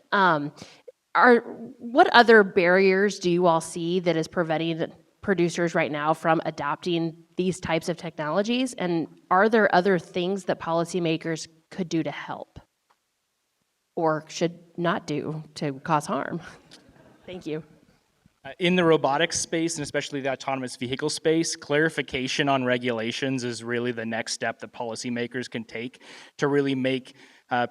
What other barriers do you all see that is preventing producers right now from adopting these types of technologies? And are there other things that policymakers could do to help or should not do to cause harm? Thank you. In the robotics space, and especially the autonomous vehicle space, clarification on regulations is really the next step that policymakers can take to really make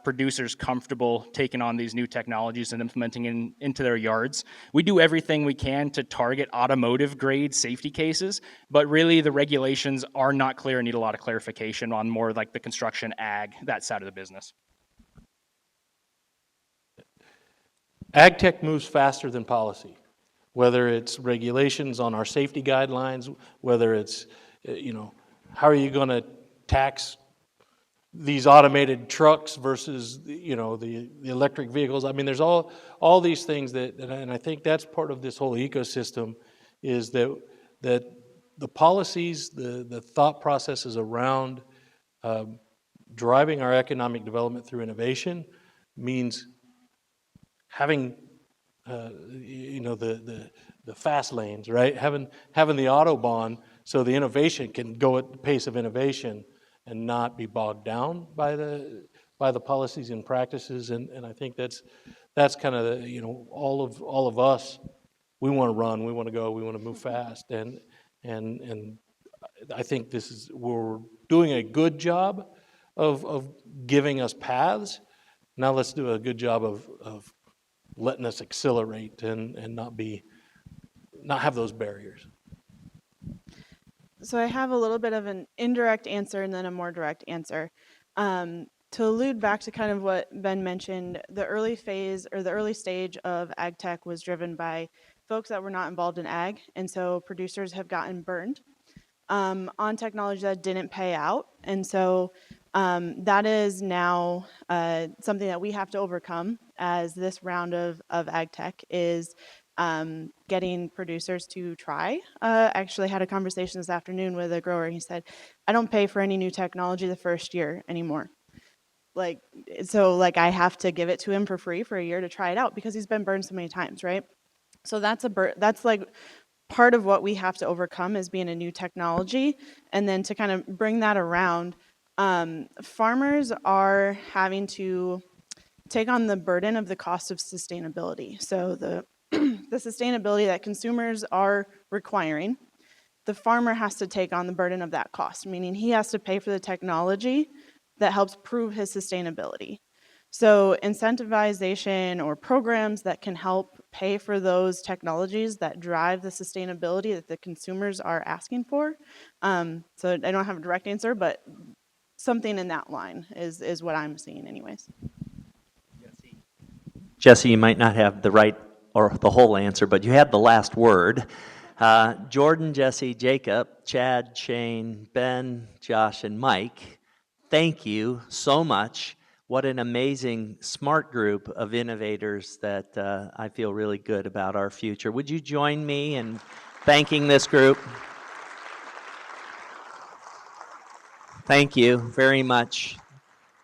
producers comfortable taking on these new technologies and implementing into their yards. We do everything we can to target automotive grade safety cases, but really the regulations are not clear and need a lot of clarification on more like the construction, ag, that side of the business. Ag tech moves faster than policy, whether it's regulations on our safety guidelines, whether it's, how are you going to tax these automated trucks versus, the electric vehicles. I mean, there's all these things and I think that's part of this whole ecosystem is that the policies, the thought processes around driving our economic development through innovation means having, the fast lanes, right? Having the Autobahn so the innovation can go at the pace of innovation and not be bogged down by the policies and practices. And I think that's kind of all of us. We want to run, we want to go, we want to move fast, and I think we're doing a good job of giving us paths. Now let's do a good job of letting us accelerate and not have those barriers. So I have a little bit of an indirect answer and then a more direct answer. To allude back to kind of what Ben mentioned, the early phase or the early stage of ag tech was driven by folks that were not involved in ag, and so producers have gotten burned on technology that didn't pay out. And so that is now something that we have to overcome as this round of ag tech is getting producers to try. Actually had a conversation this afternoon with a grower. He said, I don't pay for any new technology the first year anymore. Like, so like I have to give it to him for free for a year to try it out because he's been burned so many times, right? So that's like part of what we have to overcome is being a new technology. And then to kind of bring that around, farmers are having to take on the burden of the cost of sustainability. So the the sustainability that consumers are requiring, the farmer has to take on the burden of that cost, meaning he has to pay for the technology that helps prove his sustainability. So incentivization or programs that can help pay for those technologies that drive the sustainability that the consumers are asking for. So I don't have a direct answer, but something in that line is what I'm seeing anyways. Jesse, you might not have the right or the whole answer, but you had the last word. Jordan, Jesse, Jacob, Chad, Shane, Ben, Josh, and Mike, thank you so much. What an amazing, smart group of innovators that I feel really good about our future. Would you join me in thanking this group? Thank you very much.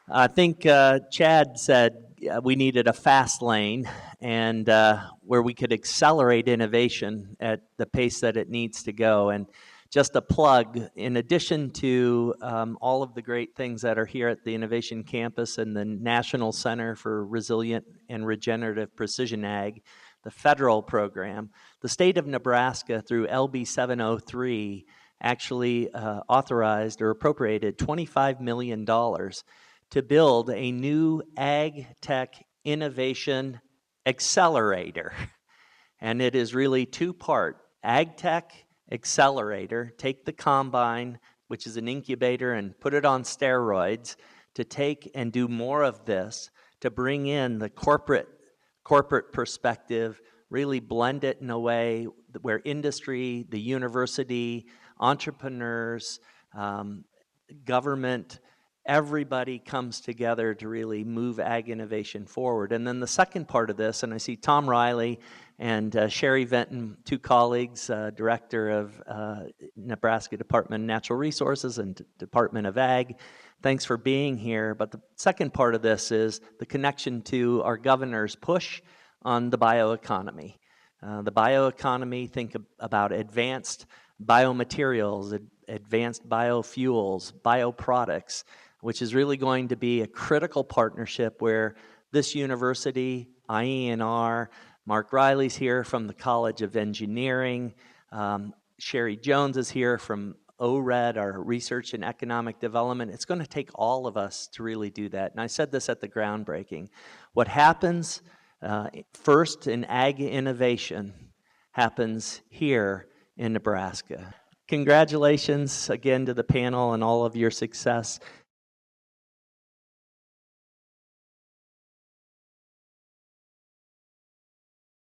I think Chad said we needed a fast lane and where we could accelerate innovation at the pace that it needs to go. And just a plug, in addition to all of the great things that are here at the Innovation Campus and the National Center for Resilient and Regenerative Precision Ag, the federal program, the state of Nebraska through LB 703 actually authorized or appropriated $25 million to build a new ag tech innovation accelerator. And it is really two-part. Ag tech accelerator, take the combine, which is an incubator, and put it on steroids to take and do more of this, to bring in the corporate perspective, really blend it in a way where industry, the university, entrepreneurs, government, everybody comes together to really move ag innovation forward. And then the second part of this, and I see Tom Riley and Sherry Venton, two colleagues, Director of Nebraska Department of Natural Resources and Department of Ag. Thanks for being here. But the second part of this is the connection to our governor's push on the bioeconomy. The bioeconomy, think about advanced biomaterials, advanced biofuels, bioproducts, which is really going to be a critical partnership where this university, IENR, Mark Riley's here from the College of Engineering, Sherry Jones is here from ORED, our Research and Economic Development. It's going to take all of us to really do that. And I said this at the groundbreaking. What happens first in ag innovation happens here in Nebraska. Congratulations again to the panel and all of your success.